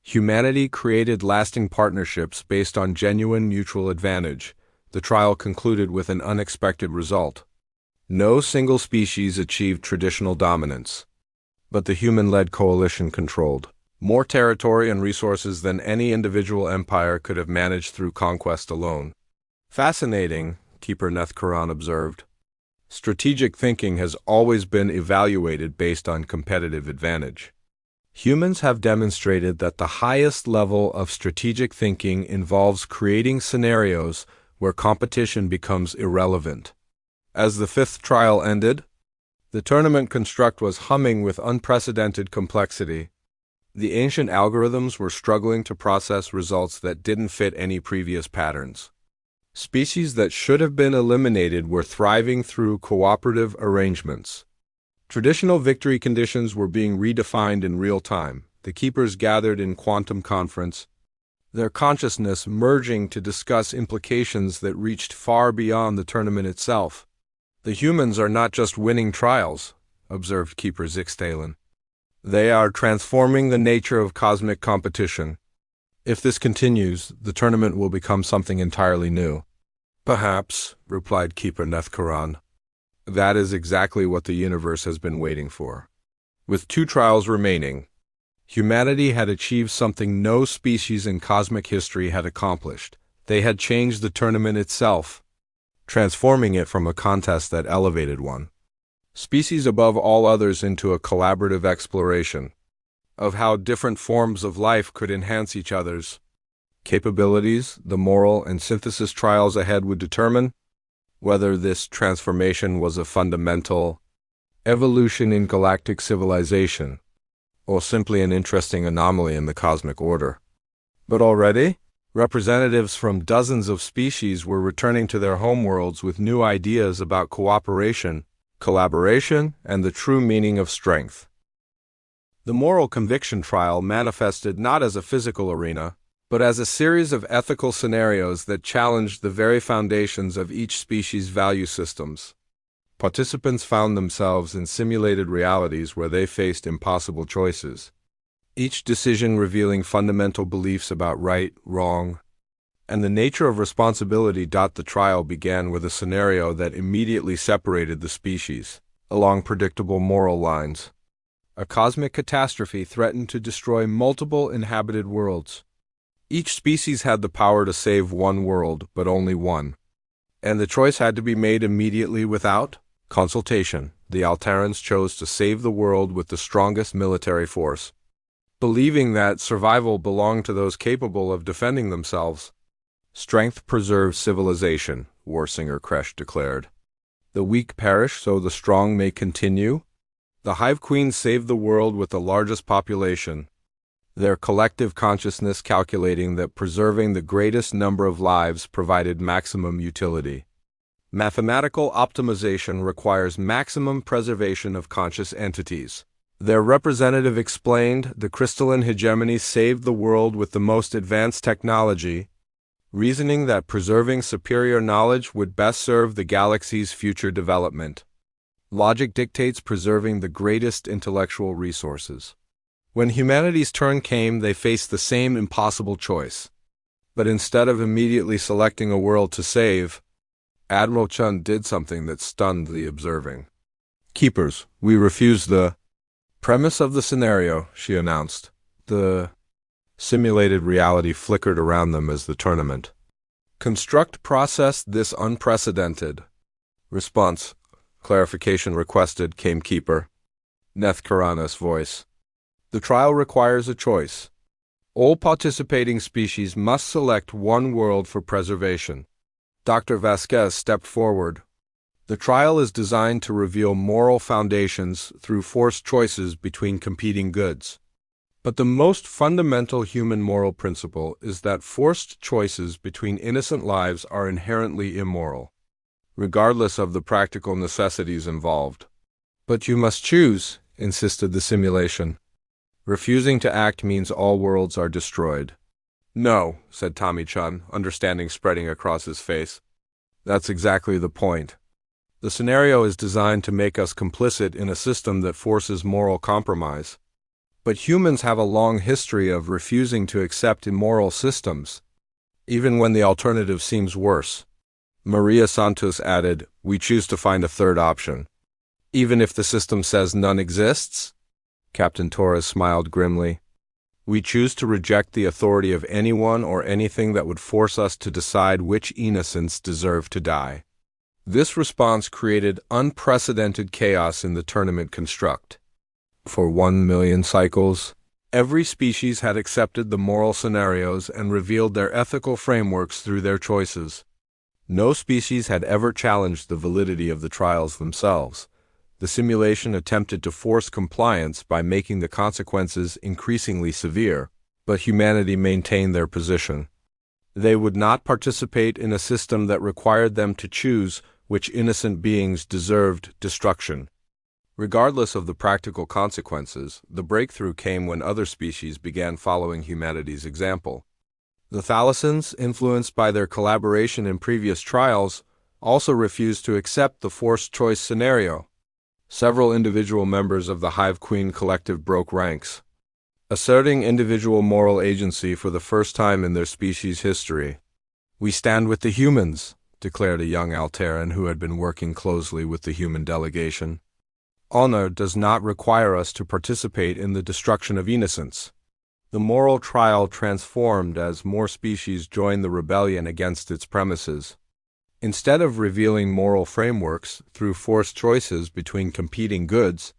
humanity created lasting partnerships based on genuine mutual advantage. The trial concluded with an unexpected result. No single species achieved traditional dominance, but the human-led coalition controlled more territory and resources than any individual empire could have managed through conquest alone. Fascinating, Keeper Nethkaran observed. Strategic thinking has always been evaluated based on competitive advantage. Humans have demonstrated that the highest level of strategic thinking involves creating scenarios where competition becomes irrelevant. As the fifth trial ended, the tournament construct was humming with unprecedented complexity. The ancient algorithms were struggling to process results that didn't fit any previous patterns. Species that should have been eliminated were thriving through cooperative arrangements. Traditional victory conditions were being redefined in real time. The keepers gathered in quantum conference, their consciousness merging to discuss implications that reached far beyond the tournament itself. The humans are not just winning trials, observed Keeper Zixtalen. They are transforming the nature of cosmic competition. If this continues, the tournament will become something entirely new. Perhaps, replied Keeper Nethkaran. That is exactly what the universe has been waiting for. With 2 trials remaining, humanity had achieved something no species in cosmic history had accomplished. They had changed the tournament itself, transforming it from a contest that elevated one species above all others into a collaborative exploration of how different forms of life could enhance each other's capabilities. The moral and synthesis trials ahead would determine whether this transformation was a fundamental evolution in galactic civilization or simply an interesting anomaly in the cosmic order. But already, representatives from dozens of species were returning to their homeworlds with new ideas about cooperation, collaboration, and the true meaning of strength. The moral conviction trial manifested not as a physical arena, but as a series of ethical scenarios that challenged the very foundations of each species' value systems. Participants found themselves in simulated realities where they faced impossible choices, each decision revealing fundamental beliefs about right, wrong, and the nature of responsibility. The trial began with a scenario that immediately separated the species along predictable moral lines. A cosmic catastrophe threatened to destroy multiple inhabited worlds. Each species had the power to save one world, but only one. And the choice had to be made immediately without consultation. The Alterans chose to save the world with the strongest military force, believing that survival belonged to those capable of defending themselves. Strength preserves civilization, Warsinger Kresh declared. The weak perish so the strong may continue. The Hive Queen saved the world with the largest population, their collective consciousness calculating that preserving the greatest number of lives provided maximum utility. Mathematical optimization requires maximum preservation of conscious entities. Their representative explained the crystalline hegemony saved the world with the most advanced technology, reasoning that preserving superior knowledge would best serve the galaxy's future development. Logic dictates preserving the greatest intellectual resources. When humanity's turn came, they faced the same impossible choice. But instead of immediately selecting a world to save, Admiral Chun did something that stunned the observing keepers. We refuse the premise of the scenario, she announced. The Simulated reality flickered around them as the tournament. Construct processed this unprecedented. Response. Clarification requested, came Keeper. Nethkarana's voice. The trial requires a choice. All participating species must select one world for preservation. Dr. Vasquez stepped forward. The trial is designed to reveal moral foundations through forced choices between competing goods. But the most fundamental human moral principle is that forced choices between innocent lives are inherently immoral, regardless of the practical necessities involved. But you must choose, insisted the simulation. Refusing to act means all worlds are destroyed. No, said Tommy Chun, understanding spreading across his face. That's exactly the point. The scenario is designed to make us complicit in a system that forces moral compromise. But humans have a long history of refusing to accept immoral systems, even when the alternative seems worse. Maria Santos added, we choose to find a third option. Even if the system says none exists? Captain Torres smiled grimly. We choose to reject the authority of anyone or anything that would force us to decide which innocents deserve to die. This response created unprecedented chaos in the tournament construct. For 1 million cycles, every species had accepted the moral scenarios and revealed their ethical frameworks through their choices. No species had ever challenged the validity of the trials themselves. The simulation attempted to force compliance by making the consequences increasingly severe, but humanity maintained their position. They would not participate in a system that required them to choose which innocent beings deserved destruction. Regardless of the practical consequences, the breakthrough came when other species began following humanity's example. The thalassans, influenced by their collaboration in previous trials, also refused to accept the forced choice scenario. Several individual members of the Hive Queen Collective broke ranks, asserting individual moral agency for the first time in their species' history. We stand with the humans, declared a young Alteran who had been working closely with the human delegation. Honor does not require us to participate in the destruction of innocence. The moral trial transformed as more species joined the rebellion against its premises. Instead of revealing moral frameworks through forced choices between competing goods,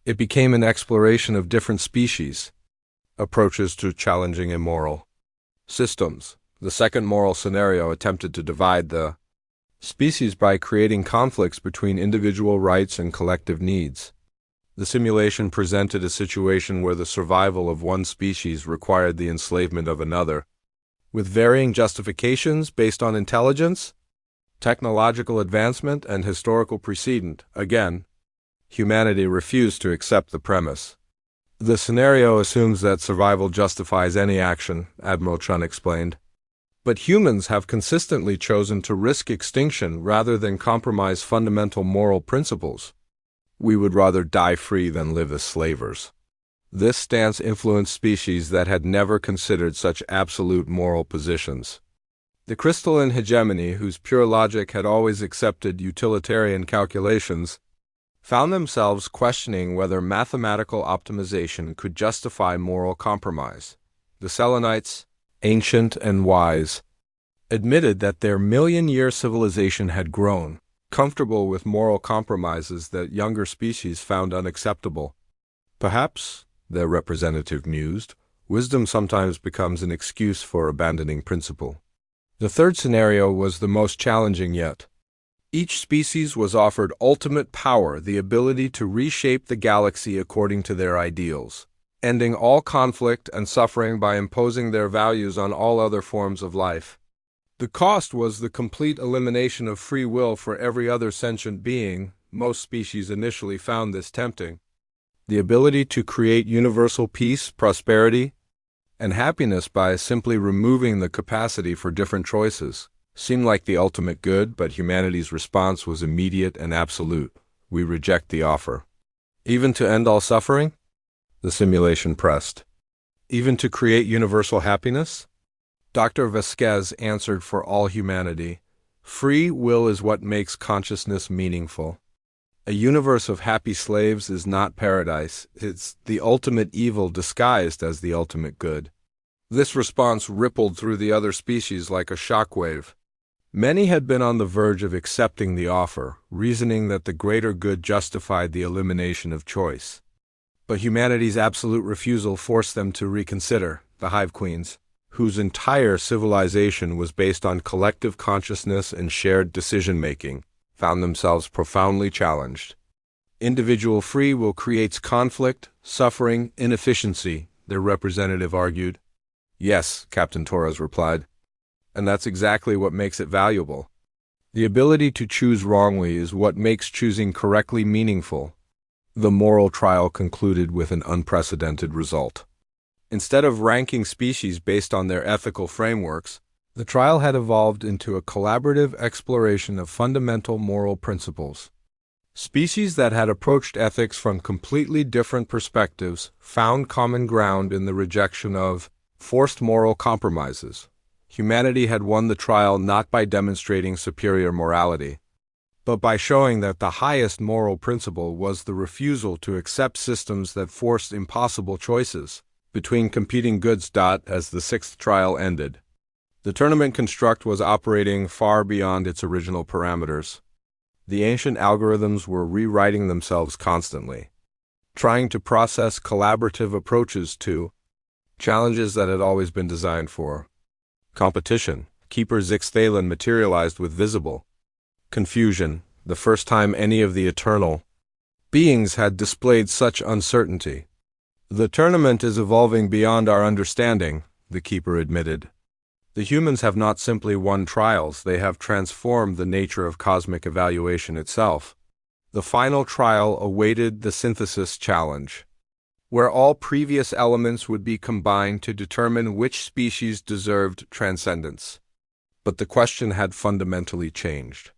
it became an exploration of different species, approaches to challenging immoral systems. The second moral scenario attempted to divide the species by creating conflicts between individual rights and collective needs. The simulation presented a situation where the survival of one species required the enslavement of another, with varying justifications based on intelligence, technological advancement, and historical precedent. Again, humanity refused to accept the premise. The scenario assumes that survival justifies any action, Admiral Chun explained. But humans have consistently chosen to risk extinction rather than compromise fundamental moral principles. We would rather die free than live as slavers. This stance influenced species that had never considered such absolute moral positions. The crystalline hegemony, whose pure logic had always accepted utilitarian calculations, found themselves questioning whether mathematical optimization could justify moral compromise. The Selenites, ancient and wise, admitted that their million-year civilization had grown, comfortable with moral compromises that younger species found unacceptable. Perhaps, their representative mused, wisdom sometimes becomes an excuse for abandoning principle. The third scenario was the most challenging yet. Each species was offered ultimate power, the ability to reshape the galaxy according to their ideals, ending all conflict and suffering by imposing their values on all other forms of life. The cost was the complete elimination of free will for every other sentient being. Most species initially found this tempting. The ability to create universal peace, prosperity, and happiness by simply removing the capacity for different choices seemed like the ultimate good, but humanity's response was immediate and absolute. We reject the offer. Even to end all suffering? The simulation pressed. Even to create universal happiness? Dr. Vasquez answered for all humanity. Free will is what makes consciousness meaningful. A universe of happy slaves is not paradise. It's the ultimate evil disguised as the ultimate good. This response rippled through the other species like a shockwave. Many had been on the verge of accepting the offer, reasoning that the greater good justified the elimination of choice. But humanity's absolute refusal forced them to reconsider. The Hive Queens, whose entire civilization was based on collective consciousness and shared decision-making, found themselves profoundly challenged. Individual free will creates conflict, suffering, inefficiency, their representative argued. Yes, Captain Torres replied. And that's exactly what makes it valuable. The ability to choose wrongly is what makes choosing correctly meaningful. The moral trial concluded with an unprecedented result. Instead of ranking species based on their ethical frameworks, the trial had evolved into a collaborative exploration of fundamental moral principles. Species that had approached ethics from completely different perspectives found common ground in the rejection of forced moral compromises. Humanity had won the trial not by demonstrating superior morality, but by showing that the highest moral principle was the refusal to accept systems that forced impossible choices between competing goods. As the sixth trial ended, the tournament construct was operating far beyond its original parameters. The ancient algorithms were rewriting themselves constantly, trying to process collaborative approaches to challenges that had always been designed for competition. Keeper Zixthalen materialized with visible confusion, the first time any of the eternal beings had displayed such uncertainty. The tournament is evolving beyond our understanding, the Keeper admitted. The humans have not simply won trials, they have transformed the nature of cosmic evaluation itself. The final trial awaited the synthesis challenge, where all previous elements would be combined to determine which species deserved transcendence. But the question had fundamentally changed.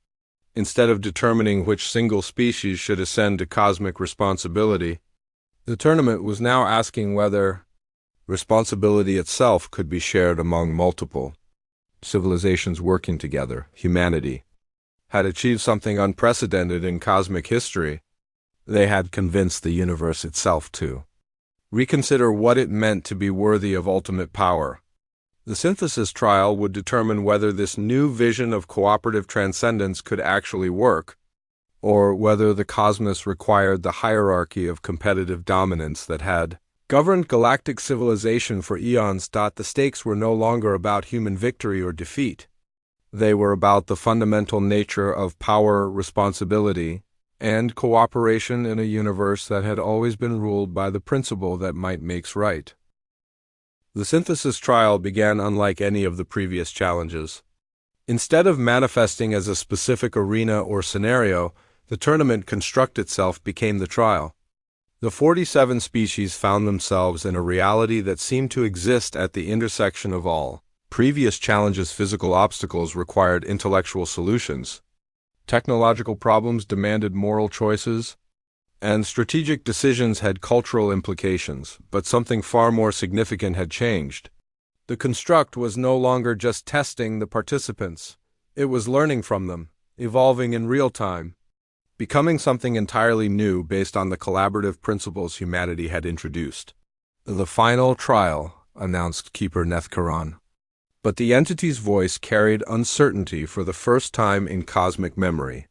Instead of determining which single species should ascend to cosmic responsibility, the tournament was now asking whether responsibility itself could be shared among multiple civilizations working together. Humanity had achieved something unprecedented in cosmic history. They had convinced the universe itself to reconsider what it meant to be worthy of ultimate power. The synthesis trial would determine whether this new vision of cooperative transcendence could actually work, or whether the cosmos required the hierarchy of competitive dominance that had governed galactic civilization for eons. The stakes were no longer about human victory or defeat. They were about the fundamental nature of power, responsibility, and cooperation in a universe that had always been ruled by the principle that might makes right. The synthesis trial began unlike any of the previous challenges. Instead of manifesting as a specific arena or scenario, the tournament construct itself became the trial. The 47 species found themselves in a reality that seemed to exist at the intersection of all previous challenges. Physical obstacles required intellectual solutions. Technological problems demanded moral choices, and strategic decisions had cultural implications, but something far more significant had changed. The construct was no longer just testing the participants. It was learning from them, evolving in real time, becoming something entirely new based on the collaborative principles humanity had introduced. The final trial, announced Keeper Nethkaran. But the entity's voice carried uncertainty for the first time in cosmic memory.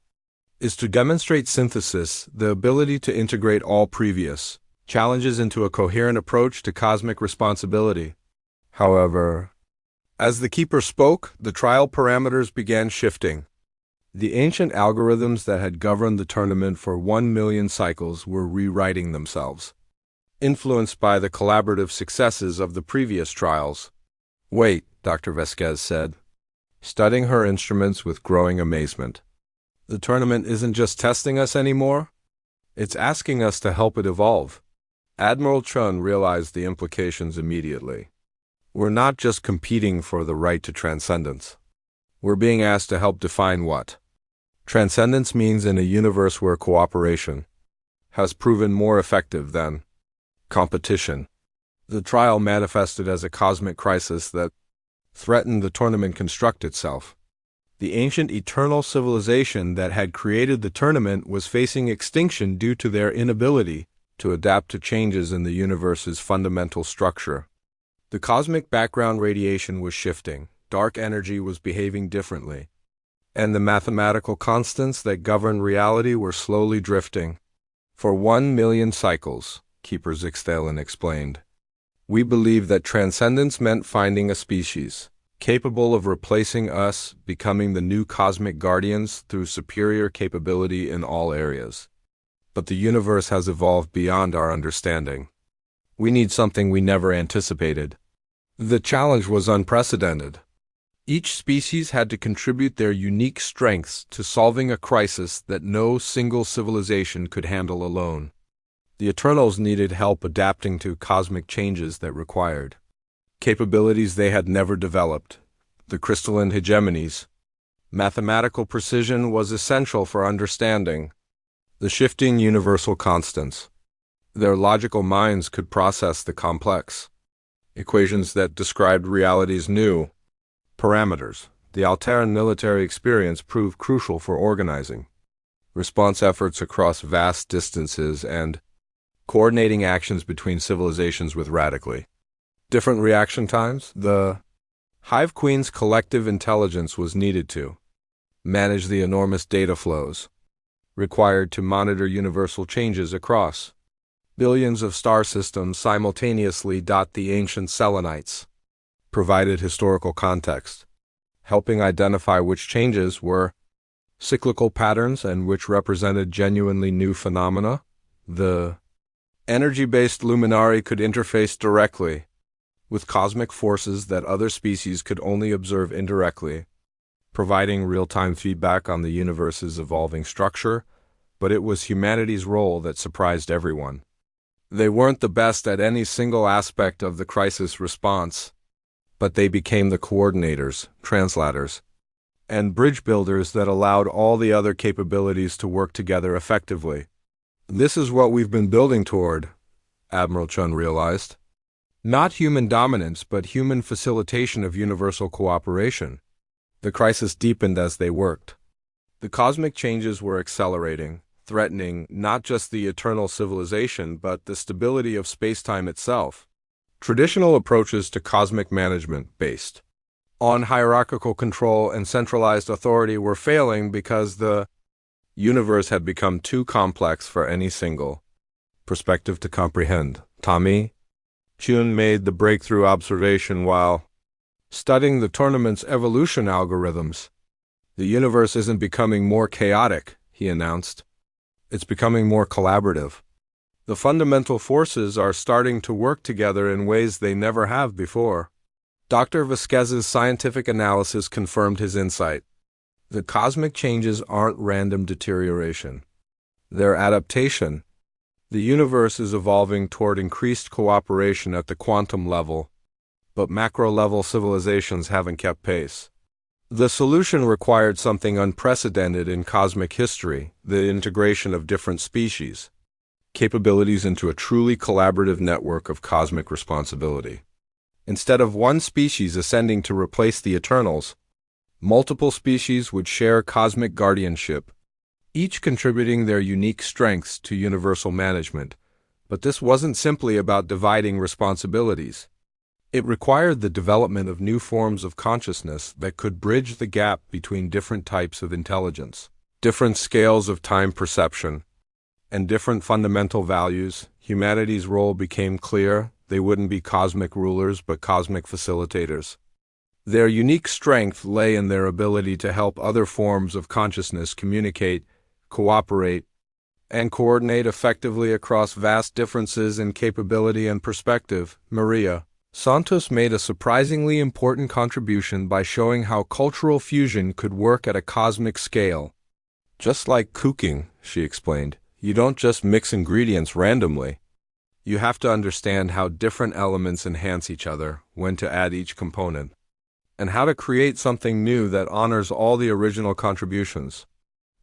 Is to demonstrate synthesis, the ability to integrate all previous challenges into a coherent approach to cosmic responsibility. However, as the Keeper spoke, the trial parameters began shifting. The ancient algorithms that had governed the tournament for 1 million cycles were rewriting themselves, influenced by the collaborative successes of the previous trials. Wait, Dr. Vasquez said, studying her instruments with growing amazement. The tournament isn't just testing us anymore, it's asking us to help it evolve. Admiral Chun realized the implications immediately. We're not just competing for the right to transcendence. We're being asked to help define what transcendence means in a universe where cooperation has proven more effective than competition. The trial manifested as a cosmic crisis that threatened the tournament construct itself. The ancient eternal civilization that had created the tournament was facing extinction due to their inability to adapt to changes in the universe's fundamental structure. The cosmic background radiation was shifting, dark energy was behaving differently, and the mathematical constants that govern reality were slowly drifting. For 1 million cycles, Keeper Zixtalen explained, we believed that transcendence meant finding a species capable of replacing us, becoming the new cosmic guardians through superior capability in all areas. But the universe has evolved beyond our understanding. We need something we never anticipated. The challenge was unprecedented. Each species had to contribute their unique strengths to solving a crisis that no single civilization could handle alone. The Eternals needed help adapting to cosmic changes that required capabilities they had never developed, the crystalline hegemonies. Mathematical precision was essential for understanding the shifting universal constants. Their logical minds could process the complex equations that described reality's new parameters. The Alteran military experience proved crucial for organizing response efforts across vast distances and coordinating actions between civilizations with radically different reaction times. The Hive Queen's collective intelligence was needed to manage the enormous data flows required to monitor universal changes across billions of star systems simultaneously. The ancient Selenites provided historical context, helping identify which changes were cyclical patterns and which represented genuinely new phenomena. The energy-based luminari could interface directly with cosmic forces that other species could only observe indirectly, providing real-time feedback on the universe's evolving structure. But it was humanity's role that surprised everyone. They weren't the best at any single aspect of the crisis response, but they became the coordinators, translators, and bridge builders that allowed all the other capabilities to work together effectively. This is what we've been building toward, Admiral Chun realized. Not human dominance, but human facilitation of universal cooperation. The crisis deepened as they worked. The cosmic changes were accelerating, threatening not just the eternal civilization but the stability of spacetime itself. Traditional approaches to cosmic management based on hierarchical control and centralized authority were failing because the universe had become too complex for any single perspective to comprehend. Tommy Chun made the breakthrough observation while studying the tournament's evolution algorithms. The universe isn't becoming more chaotic, he announced. It's becoming more collaborative. The fundamental forces are starting to work together in ways they never have before. Dr. Vasquez's scientific analysis confirmed his insight. The cosmic changes aren't random deterioration. They're adaptation. The universe is evolving toward increased cooperation at the quantum level, but macro-level civilizations haven't kept pace. The solution required something unprecedented in cosmic history, the integration of different species capabilities into a truly collaborative network of cosmic responsibility. Instead of one species ascending to replace the Eternals, multiple species would share cosmic guardianship, each contributing their unique strengths to universal management. But this wasn't simply about dividing responsibilities. It required the development of new forms of consciousness that could bridge the gap between different types of intelligence, different scales of time perception, and different fundamental values. Humanity's role became clear. They wouldn't be cosmic rulers, but cosmic facilitators. Their unique strength lay in their ability to help other forms of consciousness communicate, cooperate, and coordinate effectively across vast differences in capability and perspective. Maria Santos made a surprisingly important contribution by showing how cultural fusion could work at a cosmic scale. Just like cooking, she explained, you don't just mix ingredients randomly. You have to understand how different elements enhance each other, when to add each component, and how to create something new that honors all the original contributions.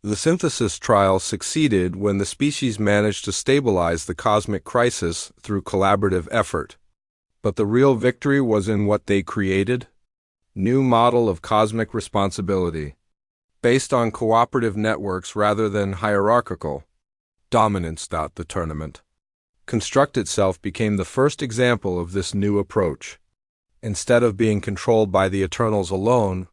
The synthesis trial succeeded when the species managed to stabilize the cosmic crisis through collaborative effort. But the real victory was in what they created: new model of cosmic responsibility, based on cooperative networks rather than hierarchical dominance. The tournament construct itself became the first example of this new approach. Instead of being controlled by the Eternals alone,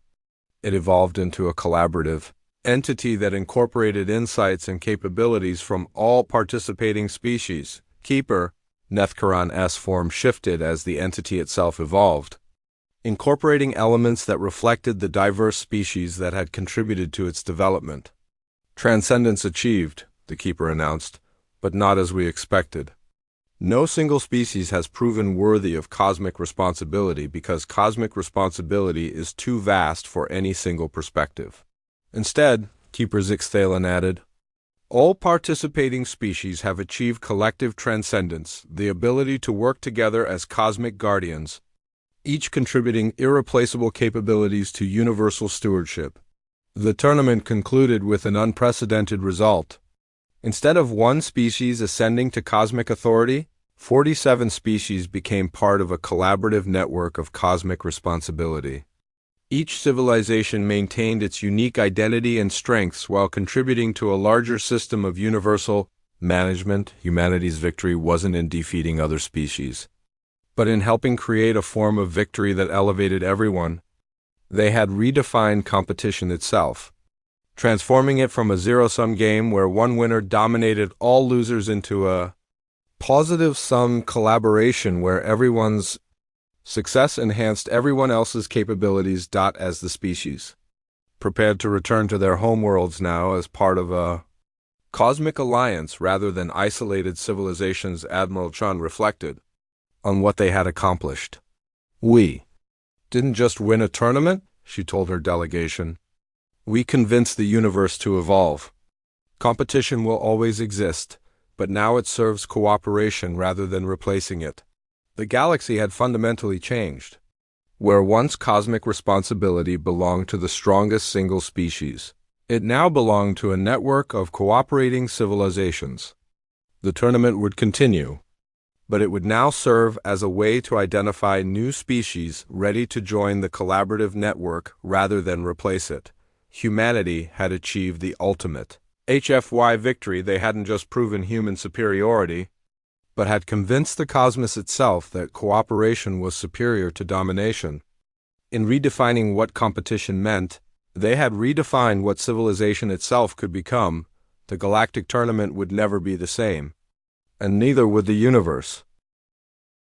it evolved into a collaborative entity that incorporated insights and capabilities from all participating species. Keeper, Nethkaron's form shifted as the entity itself evolved, incorporating elements that reflected the diverse species that had contributed to its development. Transcendence achieved, the Keeper announced, but not as we expected. No single species has proven worthy of cosmic responsibility because cosmic responsibility is too vast for any single perspective. Instead, Keeper Zixthalen added, all participating species have achieved collective transcendence, the ability to work together as cosmic guardians, each contributing irreplaceable capabilities to universal stewardship. The tournament concluded with an unprecedented result. Instead of one species ascending to cosmic authority, 47 species became part of a collaborative network of cosmic responsibility. Each civilization maintained its unique identity and strengths while contributing to a larger system of universal management. Humanity's victory wasn't in defeating other species, but in helping create a form of victory that elevated everyone. They had redefined competition itself, transforming it from a zero-sum game where one winner dominated all losers into a positive-sum collaboration where everyone's success enhanced everyone else's capabilities. As the species prepared to return to their homeworlds now as part of a cosmic alliance rather than isolated civilizations, Admiral Chun reflected on what they had accomplished. We didn't just win a tournament, she told her delegation. We convinced the universe to evolve. Competition will always exist, but now it serves cooperation rather than replacing it. The galaxy had fundamentally changed. Where once cosmic responsibility belonged to the strongest single species, it now belonged to a network of cooperating civilizations. The tournament would continue, but it would now serve as a way to identify new species ready to join the collaborative network rather than replace it. Humanity had achieved the ultimate HFY victory. They hadn't just proven human superiority, but had convinced the cosmos itself that cooperation was superior to domination. In redefining what competition meant, they had redefined what civilization itself could become. The galactic tournament would never be the same, and neither would the universe.